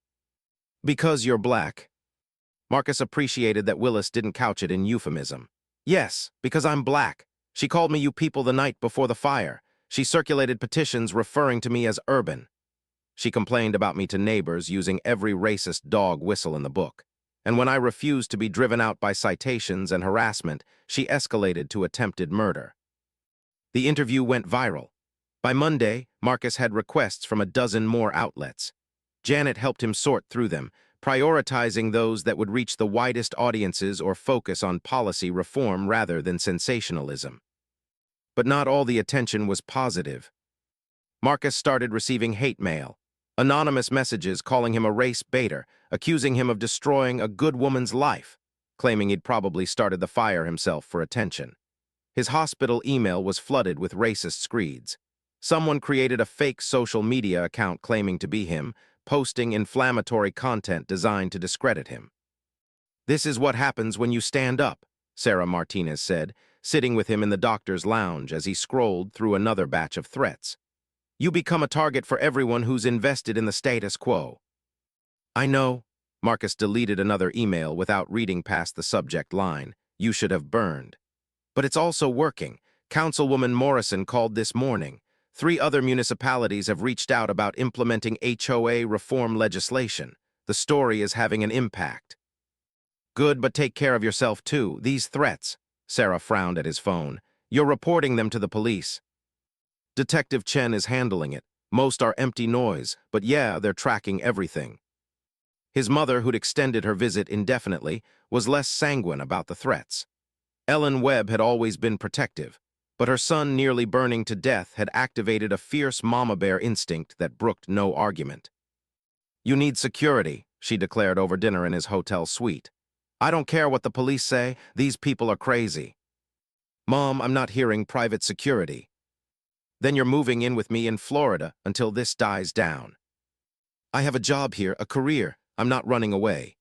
"Because you're black." Marcus appreciated that Willis didn't couch it in euphemism. "Yes, because I'm black. She called me you people the night before the fire. She circulated petitions referring to me as urban. She complained about me to neighbors using every racist dog whistle in the book. And when I refused to be driven out by citations and harassment, she escalated to attempted murder." The interview went viral. By Monday, Marcus had requests from a dozen more outlets. Janet helped him sort through them, prioritizing those that would reach the widest audiences or focus on policy reform rather than sensationalism. But not all the attention was positive. Marcus started receiving hate mail, anonymous messages calling him a race baiter, accusing him of destroying a good woman's life, claiming he'd probably started the fire himself for attention. His hospital email was flooded with racist screeds. Someone created a fake social media account claiming to be him, posting inflammatory content designed to discredit him. "This is what happens when you stand up," Sarah Martinez said, sitting with him in the doctor's lounge as he scrolled through another batch of threats. "You become a target for everyone who's invested in the status quo." "I know." Marcus deleted another email without reading past the subject line, "You should have burned." "But it's also working. Councilwoman Morrison called this morning. 3 other municipalities have reached out about implementing HOA reform legislation. The story is having an impact." "Good, but take care of yourself too. These threats." Sarah frowned at his phone. "You're reporting them to the police." "Detective Chen is handling it. Most are empty noise, but yeah, they're tracking everything." His mother, who'd extended her visit indefinitely, was less sanguine about the threats. Ellen Webb had always been protective, but her son nearly burning to death had activated a fierce mama bear instinct that brooked no argument. "You need security," she declared over dinner in his hotel suite. "I don't care what the police say, these people are crazy." "Mom, I'm not hearing private security." "Then you're moving in with me in Florida until this dies down." "I have a job here, a career. I'm not running away."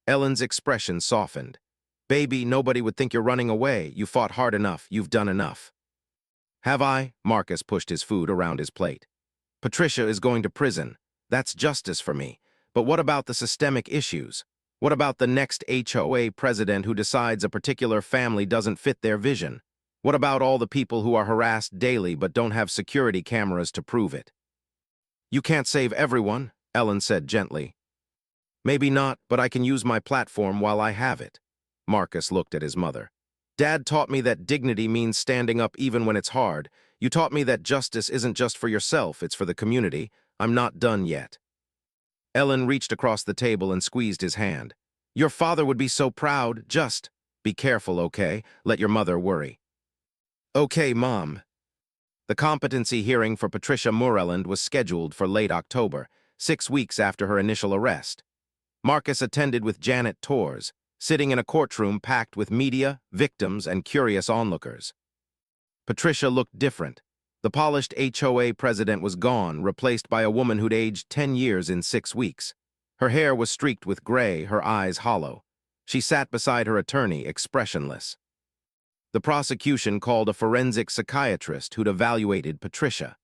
Ellen's expression softened. "Baby, nobody would think you're running away. You fought hard enough. You've done enough." "Have I?" Marcus pushed his food around his plate. "Patricia is going to prison. That's justice for me. But what about the systemic issues? What about the next HOA president who decides a particular family doesn't fit their vision? What about all the people who are harassed daily but don't have security cameras to prove it? You can't save everyone, Ellen said gently. Maybe not, but I can use my platform while I have it. Marcus looked at his mother. Dad taught me that dignity means standing up even when it's hard. You taught me that justice isn't just for yourself, it's for the community. I'm not done yet. Ellen reached across the table and squeezed his hand. Your father would be so proud. Just be careful, okay? Let your mother worry. Okay, Mom. The competency hearing for Patricia Moreland was scheduled for late October, 6 weeks after her initial arrest. Marcus attended with Janet Torres, sitting in a courtroom packed with media, victims, and curious onlookers. Patricia looked different. The polished HOA president was gone, replaced by a woman who'd aged 10 years in 6 weeks. Her hair was streaked with gray, her eyes hollow. She sat beside her attorney, expressionless. The prosecution called a forensic psychiatrist who'd evaluated Patricia.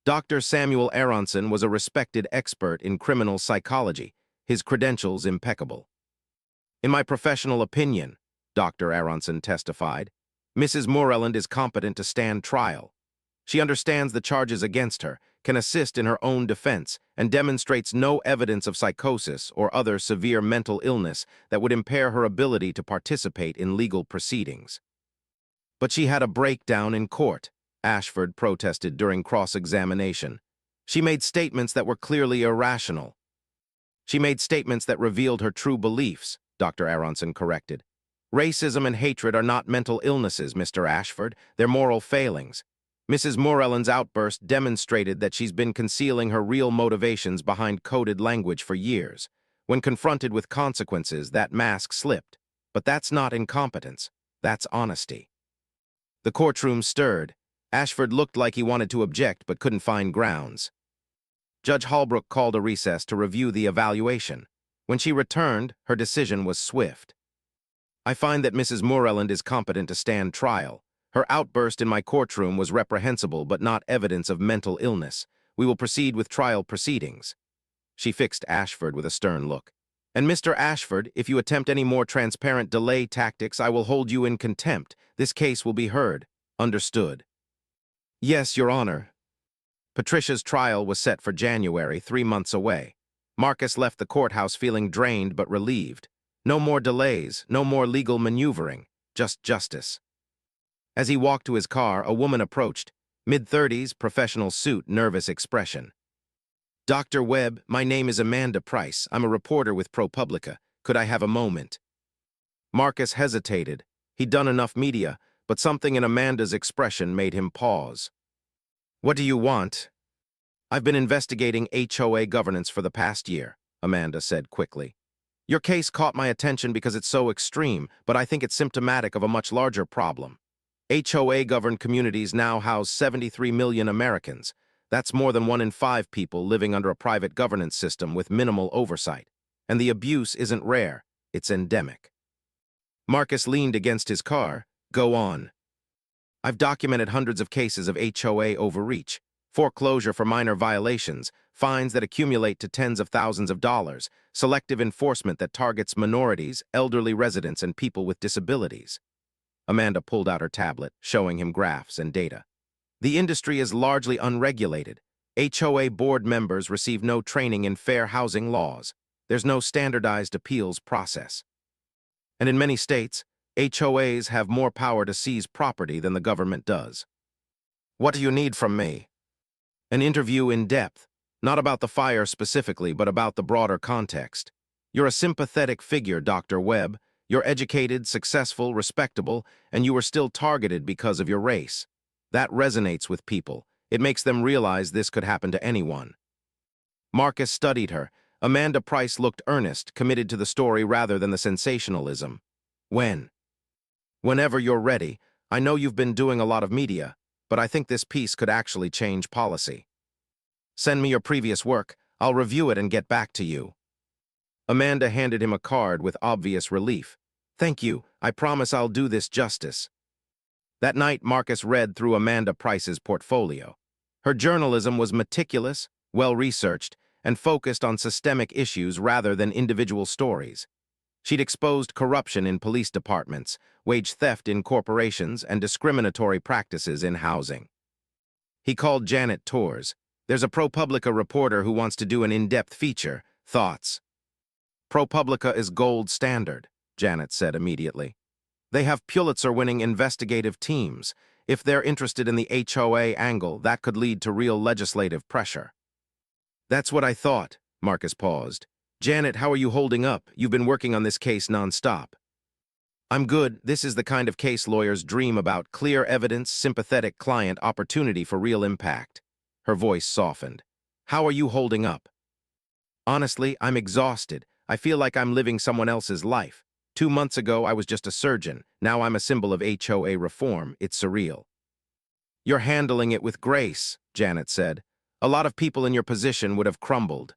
Dr. Samuel Aronson was a respected expert in criminal psychology, his credentials impeccable. In my professional opinion, Dr. Aronson testified, Mrs. Moreland is competent to stand trial. She understands the charges against her, can assist in her own defense, and demonstrates no evidence of psychosis or other severe mental illness that would impair her ability to participate in legal proceedings. But she had a breakdown in court, Ashford protested during cross-examination. She made statements that were clearly irrational. She made statements that revealed her true beliefs, Dr. Aronson corrected. Racism and hatred are not mental illnesses, Mr. Ashford. They're moral failings. Mrs. Moreland's outburst demonstrated that she's been concealing her real motivations behind coded language for years. When confronted with consequences, that mask slipped. But that's not incompetence. That's honesty. The courtroom stirred. Ashford looked like he wanted to object but couldn't find grounds. Judge Holbrook called a recess to review the evaluation. When she returned, her decision was swift. I find that Mrs. Moreland is competent to stand trial. Her outburst in my courtroom was reprehensible but not evidence of mental illness. We will proceed with trial proceedings. She fixed Ashford with a stern look. And Mr. Ashford, if you attempt any more transparent delay tactics, I will hold you in contempt. This case will be heard. Understood. Yes, Your Honor. Patricia's trial was set for January, 3 months away. Marcus left the courthouse feeling drained but relieved. No more delays, no more legal maneuvering, just justice. As he walked to his car, a woman approached, mid-30s, professional suit, nervous expression. Dr. Webb, my name is Amanda Price. I'm a reporter with ProPublica. Could I have a moment? Marcus hesitated. He'd done enough media, but something in Amanda's expression made him pause. What do you want? I've been investigating HOA governance for the past year, Amanda said quickly. Your case caught my attention because it's so extreme, but I think it's symptomatic of a much larger problem. HOA-governed communities now house 73 million Americans. That's more than 1 in 5 people living under a private governance system with minimal oversight. And the abuse isn't rare, it's endemic. Marcus leaned against his car. Go on. I've documented hundreds of cases of HOA overreach, foreclosure for minor violations, fines that accumulate to tens of thousands of dollars, selective enforcement that targets minorities, elderly residents, and people with disabilities. Amanda pulled out her tablet, showing him graphs and data. The industry is largely unregulated. HOA board members receive no training in fair housing laws. There's no standardized appeals process. And in many states, HOAs have more power to seize property than the government does. What do you need from me? An interview in depth, not about the fire specifically, but about the broader context. You're a sympathetic figure, Dr. Webb. You're educated, successful, respectable, and you were still targeted because of your race. That resonates with people. It makes them realize this could happen to anyone. Marcus studied her. Amanda Price looked earnest, committed to the story rather than the sensationalism. Whenever you're ready. I know you've been doing a lot of media, but I think this piece could actually change policy. Send me your previous work. I'll review it and get back to you. Amanda handed him a card with obvious relief. Thank you. I promise I'll do this justice. That night, Marcus read through Amanda Price's portfolio. Her journalism was meticulous, well-researched, and focused on systemic issues rather than individual stories. She'd exposed corruption in police departments, wage theft in corporations, and discriminatory practices in housing. He called Janet Tours. "There's a ProPublica reporter who wants to do an in-depth feature. Thoughts?" "ProPublica is gold standard," Janet said immediately. "They have Pulitzer-winning investigative teams. If they're interested in the HOA angle, that could lead to real legislative pressure." "That's what I thought," Marcus paused. "Janet, how are you holding up? You've been working on this case nonstop." "I'm good. This is the kind of case lawyers dream about: clear evidence, sympathetic client, opportunity for real impact." Her voice softened. "How are you holding up?" "Honestly, I'm exhausted. I feel like I'm living someone else's life. 2 months ago, I was just a surgeon. Now I'm a symbol of HOA reform. It's surreal." "You're handling it with grace," Janet said. "A lot of people in your position would have crumbled."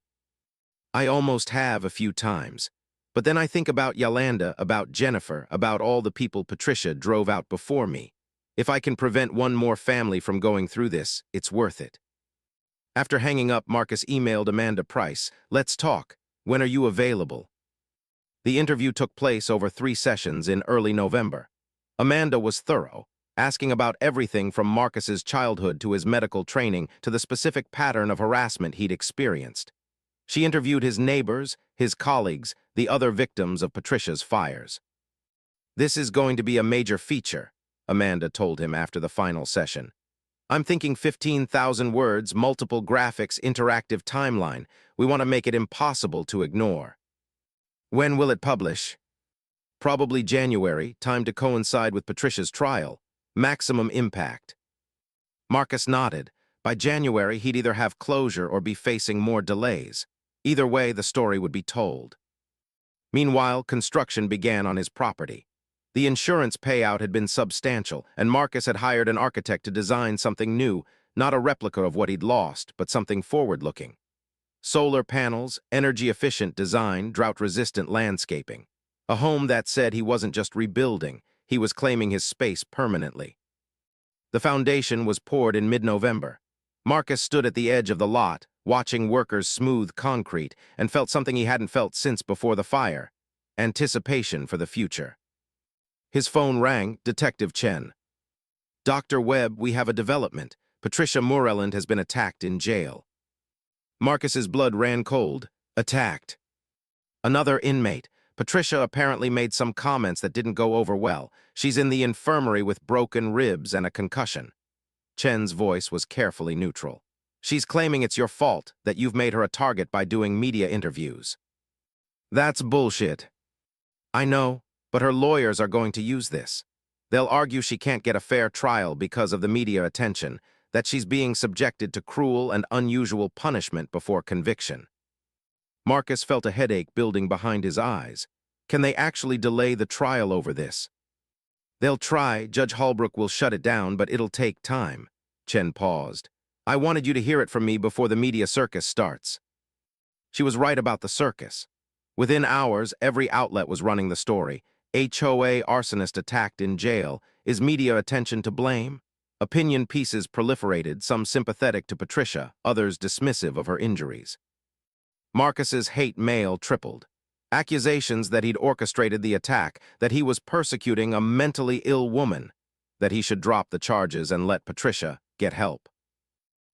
"I almost have a few times. But then I think about Yolanda, about Jennifer, about all the people Patricia drove out before me. If I can prevent one more family from going through this, it's worth it." After hanging up, Marcus emailed Amanda Price. "Let's talk. When are you available?" The interview took place over 3 sessions in early November. Amanda was thorough, asking about everything from Marcus's childhood to his medical training to the specific pattern of harassment he'd experienced. She interviewed his neighbors, his colleagues, the other victims of Patricia's fires. "This is going to be a major feature," Amanda told him after the final session. "I'm thinking 15,000 words, multiple graphics, interactive timeline. We want to make it impossible to ignore." "When will it publish?" "Probably January, time to coincide with Patricia's trial. Maximum impact." Marcus nodded. By January, he'd either have closure or be facing more delays. Either way, the story would be told. Meanwhile, construction began on his property. The insurance payout had been substantial, and Marcus had hired an architect to design something new, not a replica of what he'd lost, but something forward-looking. Solar panels, energy-efficient design, drought-resistant landscaping. A home that said he wasn't just rebuilding, he was claiming his space permanently. The foundation was poured in mid-November. Marcus stood at the edge of the lot, watching workers smooth concrete, and felt something he hadn't felt since before the fire: anticipation for the future. His phone rang. Detective Chen. "Dr. Webb, we have a development. Patricia Moreland has been attacked in jail." Marcus's blood ran cold. Attacked. "Another inmate. Patricia apparently made some comments that didn't go over well. She's in the infirmary with broken ribs and a concussion." Chen's voice was carefully neutral. "She's claiming it's your fault, that you've made her a target by doing media interviews." "That's bullshit." "I know, but her lawyers are going to use this. They'll argue she can't get a fair trial because of the media attention, that she's being subjected to cruel and unusual punishment before conviction." Marcus felt a headache building behind his eyes. Can they actually delay the trial over this? "They'll try. Judge Holbrook will shut it down, but it'll take time." Chen paused. "I wanted you to hear it from me before the media circus starts." She was right about the circus. Within hours, every outlet was running the story. HOA arsonist attacked in jail. Is media attention to blame? Opinion pieces proliferated, some sympathetic to Patricia, others dismissive of her injuries. Marcus's hate mail tripled. Accusations that he'd orchestrated the attack, that he was persecuting a mentally ill woman, that he should drop the charges and let Patricia get help.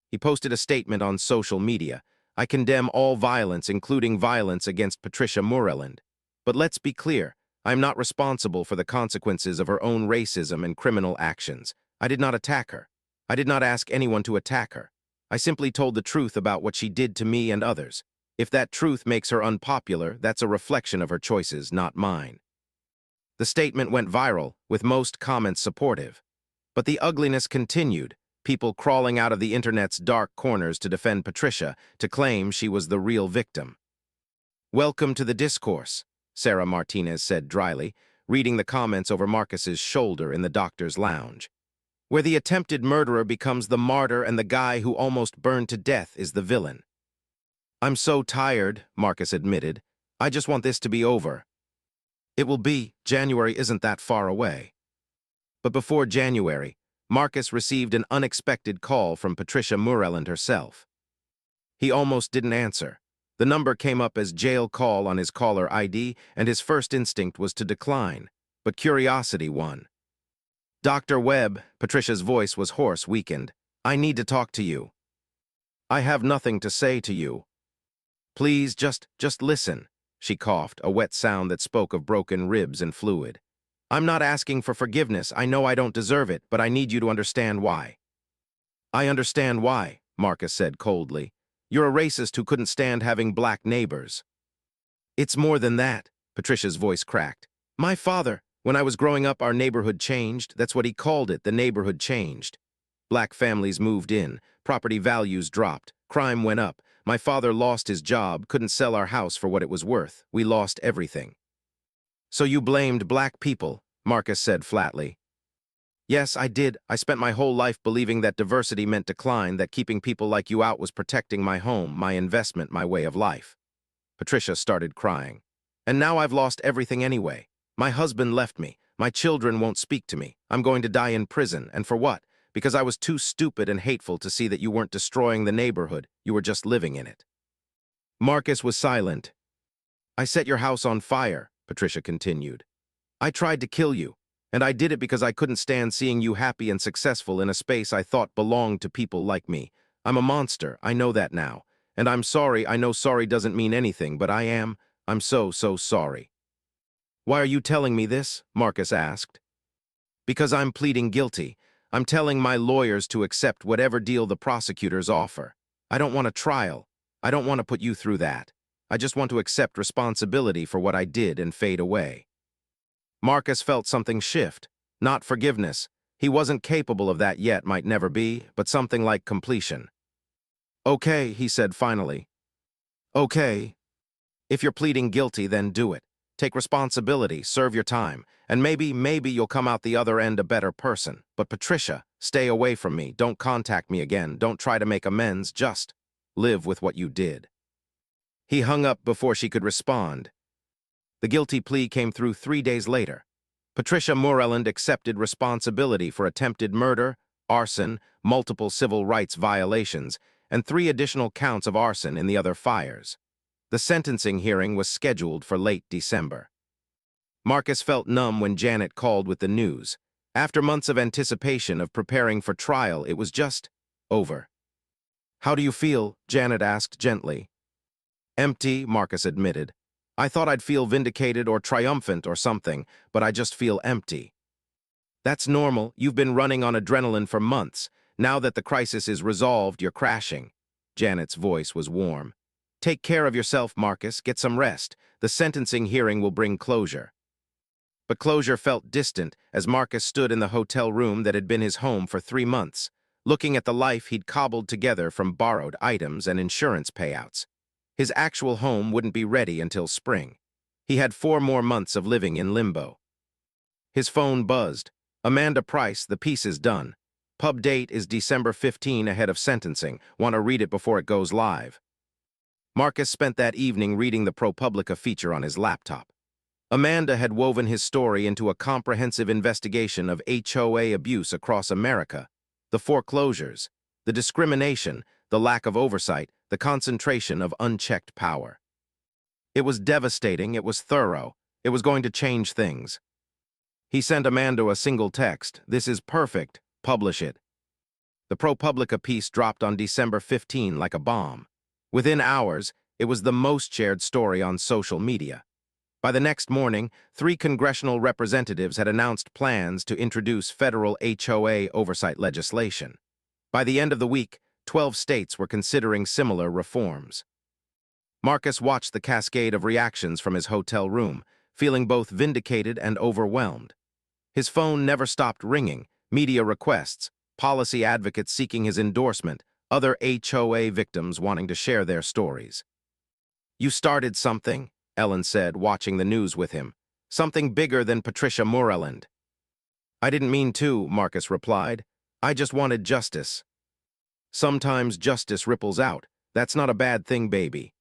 He posted a statement on social media. "I condemn all violence, including violence against Patricia Moreland. But let's be clear, I'm not responsible for the consequences of her own racism and criminal actions. I did not attack her. I did not ask anyone to attack her. I simply told the truth about what she did to me and others. If that truth makes her unpopular, that's a reflection of her choices, not mine." The statement went viral, with most comments supportive. But the ugliness continued, people crawling out of the internet's dark corners to defend Patricia, to claim she was the real victim. "Welcome to the discourse," Sarah Martinez said dryly, reading the comments over Marcus's shoulder in the doctor's lounge. "Where the attempted murderer becomes the martyr and the guy who almost burned to death is the villain." "I'm so tired," Marcus admitted. "I just want this to be over." It will be. January isn't that far away. But before January, Marcus received an unexpected call from Patricia Moreland herself. He almost didn't answer. The number came up as jail call on his caller ID, and his first instinct was to decline, but curiosity won. Dr. Webb, Patricia's voice was hoarse, weakened. I need to talk to you. I have nothing to say to you. Please, just listen. She coughed, a wet sound that spoke of broken ribs and fluid. I'm not asking for forgiveness. I know I don't deserve it, but I need you to understand why. I understand why, Marcus said coldly. You're a racist who couldn't stand having black neighbors. It's more than that, Patricia's voice cracked. My father, when I was growing up, our neighborhood changed. That's what he called it, the neighborhood changed. Black families moved in, property values dropped, crime went up. My father lost his job, couldn't sell our house for what it was worth. We lost everything. So you blamed black people, Marcus said flatly. Yes, I did. I spent my whole life believing that diversity meant decline, that keeping people like you out was protecting my home, my investment, my way of life. Patricia started crying. And now I've lost everything anyway. My husband left me. My children won't speak to me. I'm going to die in prison. And for what? Because I was too stupid and hateful to see that you weren't destroying the neighborhood. You were just living in it. Marcus was silent. I set your house on fire, Patricia continued. I tried to kill you, and I did it because I couldn't stand seeing you happy and successful in a space I thought belonged to people like me. I'm a monster, I know that now. And I'm sorry. I know sorry doesn't mean anything, but I'm so sorry. Why are you telling me this? Marcus asked. Because I'm pleading guilty. I'm telling my lawyers to accept whatever deal the prosecutors offer. I don't want a trial. I don't want to put you through that. I just want to accept responsibility for what I did and fade away. Marcus felt something shift. Not forgiveness. He wasn't capable of that yet, might never be, but something like completion. Okay, he said finally. Okay. If you're pleading guilty, then do it. Take responsibility, serve your time, and maybe you'll come out the other end a better person. But Patricia, stay away from me. Don't contact me again. Don't try to make amends. Just live with what you did. He hung up before she could respond. The guilty plea came through 3 days later. Patricia Moreland accepted responsibility for attempted murder, arson, multiple civil rights violations, and 3 additional counts of arson in the other fires. The sentencing hearing was scheduled for late December. Marcus felt numb when Janet called with the news. After months of anticipation of preparing for trial, it was just over. How do you feel? Janet asked gently. Empty, Marcus admitted. I thought I'd feel vindicated or triumphant or something, but I just feel empty. That's normal. You've been running on adrenaline for months. Now that the crisis is resolved, you're crashing. Janet's voice was warm. Take care of yourself, Marcus. Get some rest. The sentencing hearing will bring closure. But closure felt distant as Marcus stood in the hotel room that had been his home for 3 months, looking at the life he'd cobbled together from borrowed items and insurance payouts. His actual home wouldn't be ready until spring. He had 4 more months of living in limbo. His phone buzzed. Amanda Price, the piece is done. Pub date is December 15 ahead of sentencing. Want to read it before it goes live. Marcus spent that evening reading the ProPublica feature on his laptop. Amanda had woven his story into a comprehensive investigation of HOA abuse across America, the foreclosures, the discrimination, the lack of oversight, the concentration of unchecked power. It was devastating, it was thorough, it was going to change things. He sent Amanda a single text, "This is perfect, publish it." The ProPublica piece dropped on December 15 like a bomb. Within hours, it was the most shared story on social media. By the next morning, 3 congressional representatives had announced plans to introduce federal HOA oversight legislation. By the end of the week, 12 states were considering similar reforms. Marcus watched the cascade of reactions from his hotel room, feeling both vindicated and overwhelmed. His phone never stopped ringing, media requests, policy advocates seeking his endorsement, other HOA victims wanting to share their stories. You started something, Ellen said, watching the news with him. Something bigger than Patricia Moreland. I didn't mean to, Marcus replied. I just wanted justice. Sometimes justice ripples out. That's not a bad thing, baby.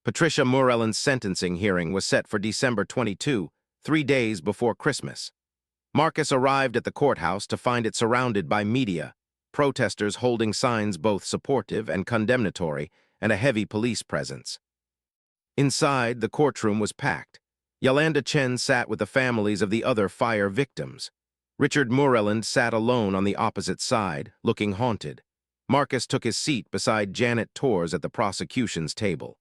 Patricia Moreland's sentencing hearing was set for December 22, 3 days before Christmas. Marcus arrived at the courthouse to find it surrounded by media, protesters holding signs both supportive and condemnatory, and a heavy police presence. Inside, the courtroom was packed. Yolanda Chen sat with the families of the other fire victims. Richard Moreland sat alone on the opposite side, looking haunted. Marcus took his seat beside Janet Torres at the prosecution's table.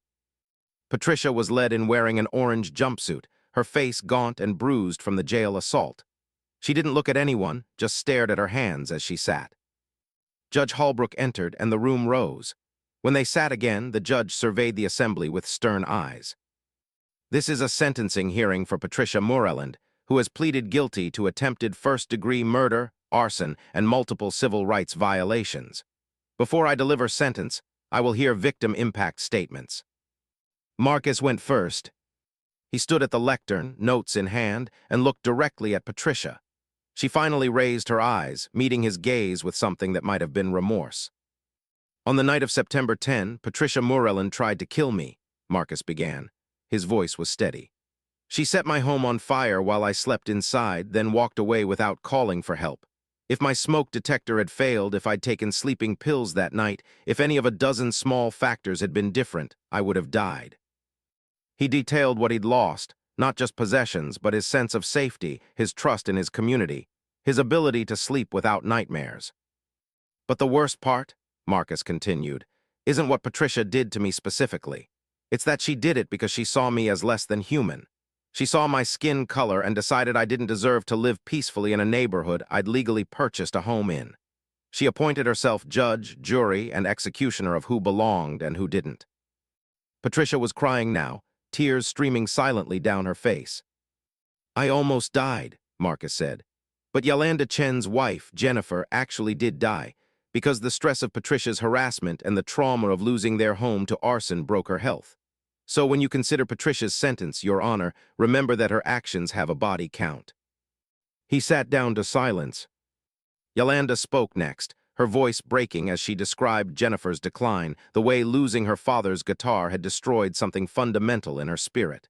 Patricia was led in wearing an orange jumpsuit, her face gaunt and bruised from the jail assault. She didn't look at anyone, just stared at her hands as she sat. Judge Holbrook entered, and the room rose. When they sat again, the judge surveyed the assembly with stern eyes. This is a sentencing hearing for Patricia Moreland, who has pleaded guilty to attempted first-degree murder, arson, and multiple civil rights violations. Before I deliver sentence, I will hear victim impact statements. Marcus went first. He stood at the lectern, notes in hand, and looked directly at Patricia. She finally raised her eyes, meeting his gaze with something that might have been remorse. On the night of September 10, Patricia Moreland tried to kill me, Marcus began. His voice was steady. She set my home on fire while I slept inside, then walked away without calling for help. If my smoke detector had failed, if I'd taken sleeping pills that night, if any of a dozen small factors had been different, I would have died. He detailed what he'd lost, not just possessions, but his sense of safety, his trust in his community, his ability to sleep without nightmares. But the worst part, Marcus continued, isn't what Patricia did to me specifically. It's that she did it because she saw me as less than human. She saw my skin color and decided I didn't deserve to live peacefully in a neighborhood I'd legally purchased a home in. She appointed herself judge, jury, and executioner of who belonged and who didn't. Patricia was crying now, tears streaming silently down her face. I almost died, Marcus said. But Yolanda Chen's wife, Jennifer, actually did die, because the stress of Patricia's harassment and the trauma of losing their home to arson broke her health. So when you consider Patricia's sentence, Your Honor, remember that her actions have a body count. He sat down to silence. Yolanda spoke next, her voice breaking as she described Jennifer's decline, the way losing her father's guitar had destroyed something fundamental in her spirit.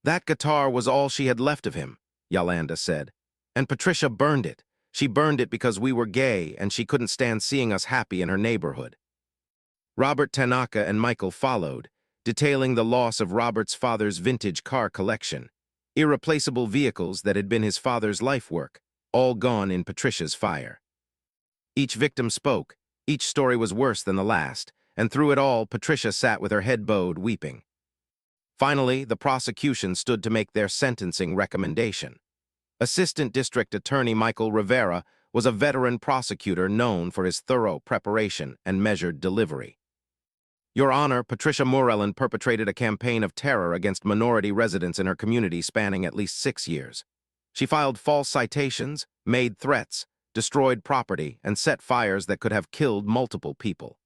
That guitar was all she had left of him, Yolanda said. And Patricia burned it. She burned it because we were gay and she couldn't stand seeing us happy in her neighborhood. Robert Tanaka and Michael followed, detailing the loss of Robert's father's vintage car collection, irreplaceable vehicles that had been his father's life work, all gone in Patricia's fire. Each victim spoke, each story was worse than the last, and through it all, Patricia sat with her head bowed, weeping. Finally, the prosecution stood to make their sentencing recommendation. Assistant District Attorney Michael Rivera was a veteran prosecutor known for his thorough preparation and measured delivery. Your Honor, Patricia Moreland perpetrated a campaign of terror against minority residents in her community spanning at least 6 years. She filed false citations, made threats, destroyed property, and set fires that could have killed multiple people.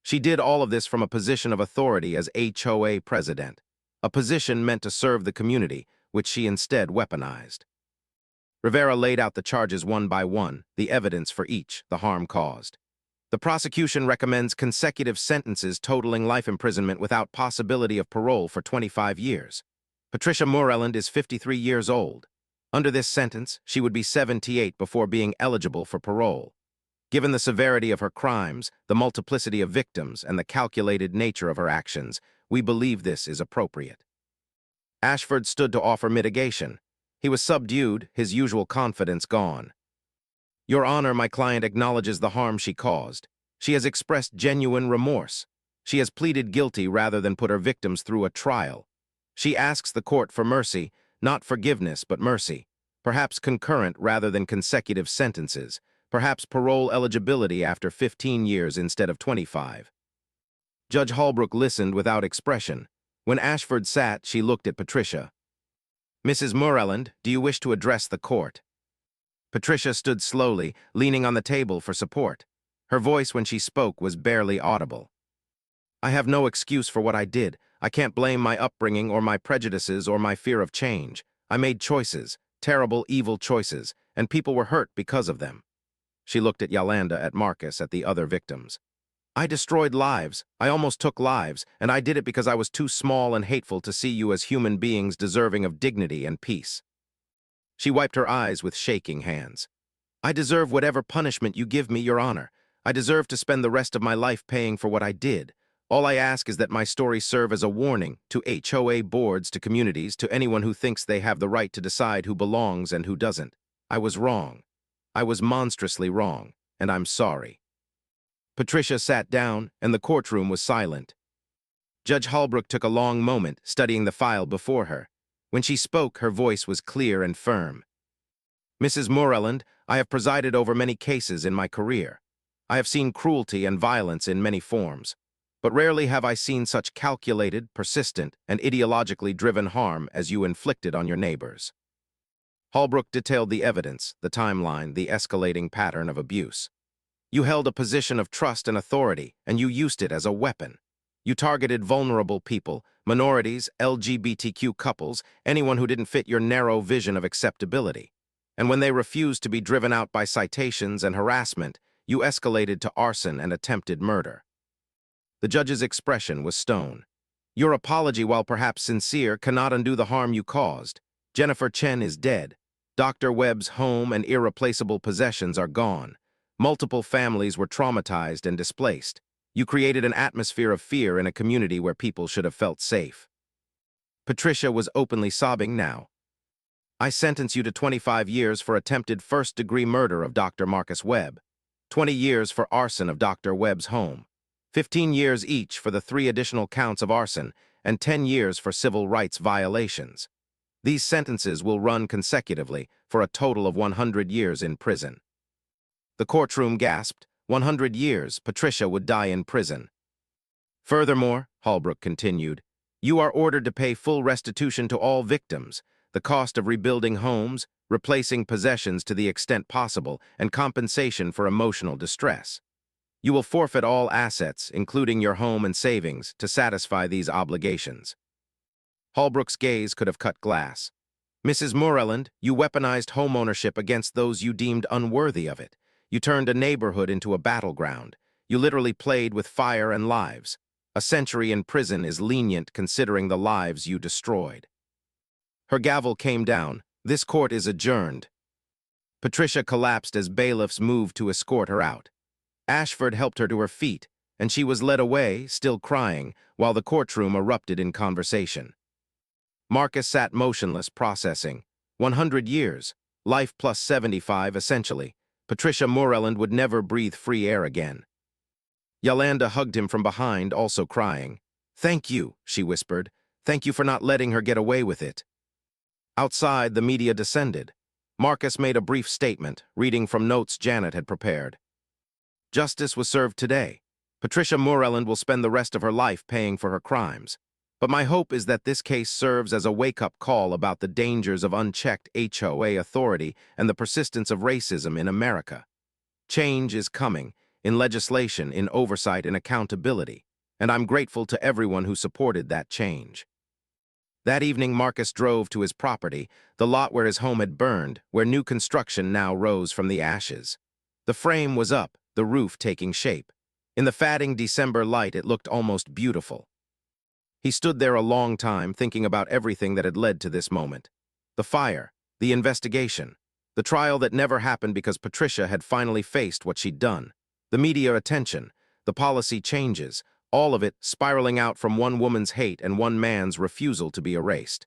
She did all of this from a position of authority as HOA president, a position meant to serve the community, which she instead weaponized. Rivera laid out the charges one by one, the evidence for each, the harm caused. The prosecution recommends consecutive sentences totaling life imprisonment without possibility of parole for 25 years. Patricia Moreland is 53 years old. Under this sentence, she would be 78 before being eligible for parole. Given the severity of her crimes, the multiplicity of victims, and the calculated nature of her actions, we believe this is appropriate. Ashford stood to offer mitigation. He was subdued, his usual confidence gone. Your Honor, my client acknowledges the harm she caused. She has expressed genuine remorse. She has pleaded guilty rather than put her victims through a trial. She asks the court for mercy, not forgiveness but mercy, perhaps concurrent rather than consecutive sentences, perhaps parole eligibility after 15 years instead of 25. Judge Holbrook listened without expression. When Ashford sat, she looked at Patricia. Mrs. Moreland, do you wish to address the court? Patricia stood slowly, leaning on the table for support. Her voice when she spoke was barely audible. I have no excuse for what I did. I can't blame my upbringing or my prejudices or my fear of change. I made choices, terrible, evil choices, and people were hurt because of them. She looked at Yolanda, at Marcus, at the other victims. I destroyed lives. I almost took lives, and I did it because I was too small and hateful to see you as human beings deserving of dignity and peace. She wiped her eyes with shaking hands. I deserve whatever punishment you give me, Your Honor. I deserve to spend the rest of my life paying for what I did. All I ask is that my story serve as a warning to HOA boards, to communities, to anyone who thinks they have the right to decide who belongs and who doesn't. I was wrong. I was monstrously wrong, and I'm sorry." Patricia sat down, and the courtroom was silent. Judge Holbrook took a long moment, studying the file before her. When she spoke, her voice was clear and firm. "Mrs. Moreland, I have presided over many cases in my career. I have seen cruelty and violence in many forms, but rarely have I seen such calculated, persistent, and ideologically driven harm as you inflicted on your neighbors." Holbrook detailed the evidence, the timeline, the escalating pattern of abuse. "You held a position of trust and authority, and you used it as a weapon. You targeted vulnerable people, minorities, LGBTQ couples, anyone who didn't fit your narrow vision of acceptability. And when they refused to be driven out by citations and harassment, you escalated to arson and attempted murder." The judge's expression was stone. "Your apology, while perhaps sincere, cannot undo the harm you caused. Jennifer Chen is dead. Dr. Webb's home and irreplaceable possessions are gone. Multiple families were traumatized and displaced. You created an atmosphere of fear in a community where people should have felt safe." Patricia was openly sobbing now. "I sentence you to 25 years for attempted first-degree murder of Dr. Marcus Webb, 20 years for arson of Dr. Webb's home, 15 years each for the 3 additional counts of arson, and 10 years for civil rights violations. These sentences will run consecutively for a total of 100 years in prison." The courtroom gasped. 100 years, Patricia would die in prison. "Furthermore," Holbrook continued, "you are ordered to pay full restitution to all victims, the cost of rebuilding homes, replacing possessions to the extent possible, and compensation for emotional distress. You will forfeit all assets, including your home and savings, to satisfy these obligations." Holbrook's gaze could have cut glass. "Mrs. Moreland, you weaponized homeownership against those you deemed unworthy of it. You turned a neighborhood into a battleground. You literally played with fire and lives. A century in prison is lenient considering the lives you destroyed." Her gavel came down. "This court is adjourned." Patricia collapsed as bailiffs moved to escort her out. Ashford helped her to her feet, and she was led away, still crying, while the courtroom erupted in conversation. Marcus sat motionless, processing. 100 years, life plus 75, essentially. Patricia Moreland would never breathe free air again. Yolanda hugged him from behind, also crying. "Thank you," she whispered. "Thank you for not letting her get away with it." Outside, the media descended. Marcus made a brief statement, reading from notes Janet had prepared. "Justice was served today. Patricia Moreland will spend the rest of her life paying for her crimes. But my hope is that this case serves as a wake-up call about the dangers of unchecked HOA authority and the persistence of racism in America. Change is coming, in legislation, in oversight, in accountability, and I'm grateful to everyone who supported that change." That evening, Marcus drove to his property, the lot where his home had burned, where new construction now rose from the ashes. The frame was up, the roof taking shape. In the fading December light, it looked almost beautiful. He stood there a long time, thinking about everything that had led to this moment. The fire, the investigation, the trial that never happened because Patricia had finally faced what she'd done, the media attention, the policy changes, all of it spiraling out from one woman's hate and one man's refusal to be erased.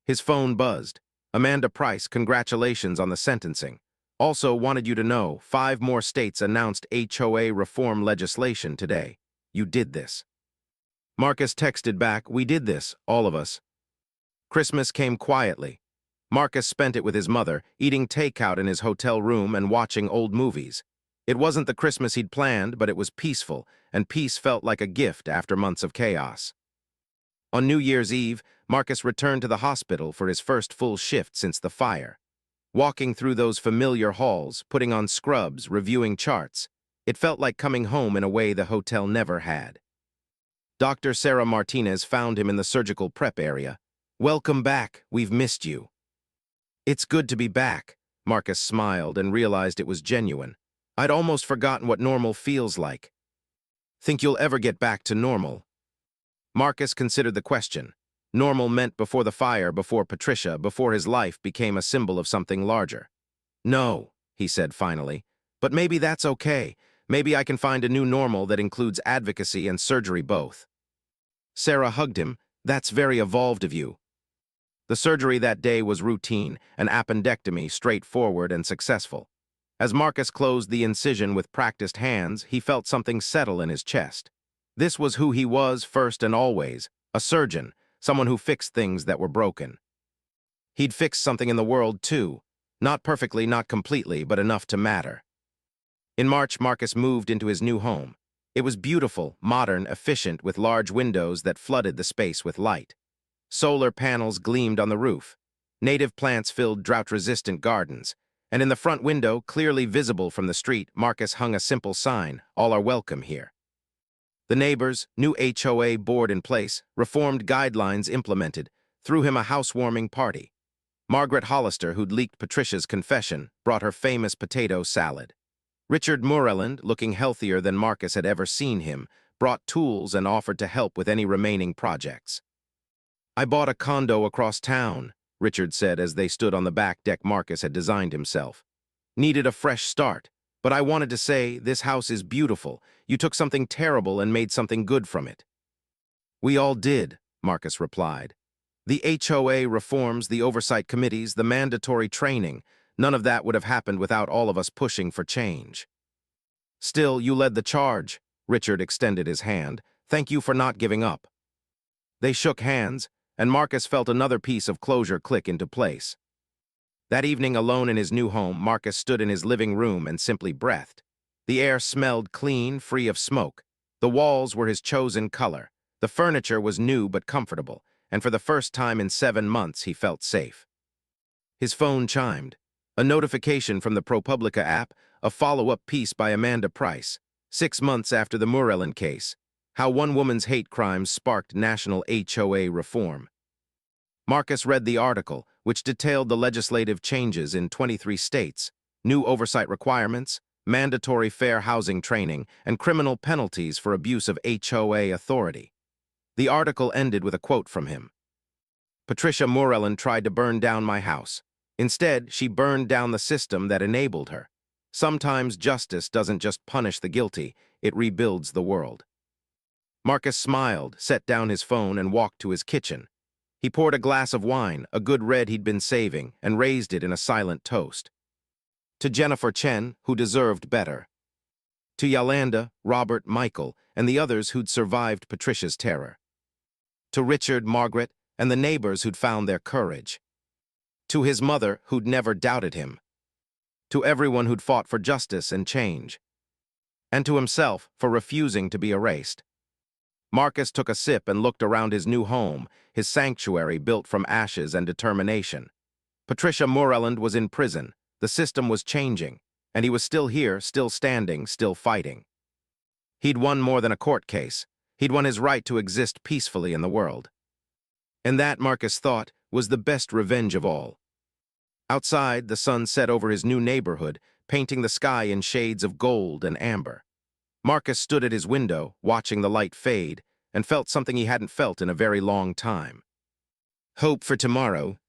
His phone buzzed. "Amanda Price, congratulations on the sentencing. Also wanted you to know, 5 more states announced HOA reform legislation today. You did this." Marcus texted back, "We did this, all of us." Christmas came quietly. Marcus spent it with his mother, eating takeout in his hotel room and watching old movies. It wasn't the Christmas he'd planned, but it was peaceful, and peace felt like a gift after months of chaos. On New Year's Eve, Marcus returned to the hospital for his first full shift since the fire. Walking through those familiar halls, putting on scrubs, reviewing charts, it felt like coming home in a way the hotel never had. Dr. Sarah Martinez found him in the surgical prep area. "Welcome back, we've missed you." "It's good to be back," Marcus smiled and realized it was genuine. "I'd almost forgotten what normal feels like." "Think you'll ever get back to normal?" Marcus considered the question. Normal meant before the fire, before Patricia, before his life became a symbol of something larger. "No," he said finally, "but maybe that's okay. Maybe I can find a new normal that includes advocacy and surgery both. Sarah hugged him. That's very evolved of you. The surgery that day was routine, an appendectomy, straightforward and successful. As Marcus closed the incision with practiced hands, he felt something settle in his chest. This was who he was first and always, a surgeon, someone who fixed things that were broken. He'd fixed something in the world, too. Not perfectly, not completely, but enough to matter. In March, Marcus moved into his new home. It was beautiful, modern, efficient, with large windows that flooded the space with light. Solar panels gleamed on the roof. Native plants filled drought-resistant gardens. And in the front window, clearly visible from the street, Marcus hung a simple sign, "All are welcome here." The neighbors, new HOA board in place, reformed guidelines implemented, threw him a housewarming party. Margaret Hollister, who'd leaked Patricia's confession, brought her famous potato salad. Richard Moreland, looking healthier than Marcus had ever seen him, brought tools and offered to help with any remaining projects. "I bought a condo across town," Richard said as they stood on the back deck Marcus had designed himself. "Needed a fresh start, but I wanted to say, this house is beautiful. You took something terrible and made something good from it." "We all did," Marcus replied. "The HOA reforms, the oversight committees, the mandatory training, none of that would have happened without all of us pushing for change." "Still, you led the charge," Richard extended his hand. "Thank you for not giving up." They shook hands, and Marcus felt another piece of closure click into place. That evening, alone in his new home, Marcus stood in his living room and simply breathed. The air smelled clean, free of smoke. The walls were his chosen color. The furniture was new but comfortable, and for the first time in 7 months he felt safe. His phone chimed. A notification from the ProPublica app, a follow-up piece by Amanda Price, 6 months after the Moreland case. How one woman's hate crimes sparked national HOA reform. Marcus read the article, which detailed the legislative changes in 23 states, new oversight requirements, mandatory fair housing training, and criminal penalties for abuse of HOA authority. The article ended with a quote from him. "Patricia Moreland tried to burn down my house. Instead, she burned down the system that enabled her. Sometimes justice doesn't just punish the guilty, it rebuilds the world." Marcus smiled, set down his phone, and walked to his kitchen. He poured a glass of wine, a good red he'd been saving, and raised it in a silent toast. To Jennifer Chen, who deserved better. To Yolanda, Robert, Michael, and the others who'd survived Patricia's terror. To Richard, Margaret, and the neighbors who'd found their courage. To his mother, who'd never doubted him. To everyone who'd fought for justice and change. And to himself for refusing to be erased. Marcus took a sip and looked around his new home, his sanctuary built from ashes and determination. Patricia Moreland was in prison, the system was changing, and he was still here, still standing, still fighting. He'd won more than a court case. He'd won his right to exist peacefully in the world. And that, Marcus thought, was the best revenge of all. Outside, the sun set over his new neighborhood, painting the sky in shades of gold and amber. Marcus stood at his window, watching the light fade, and felt something he hadn't felt in a very long time. Hope for tomorrow,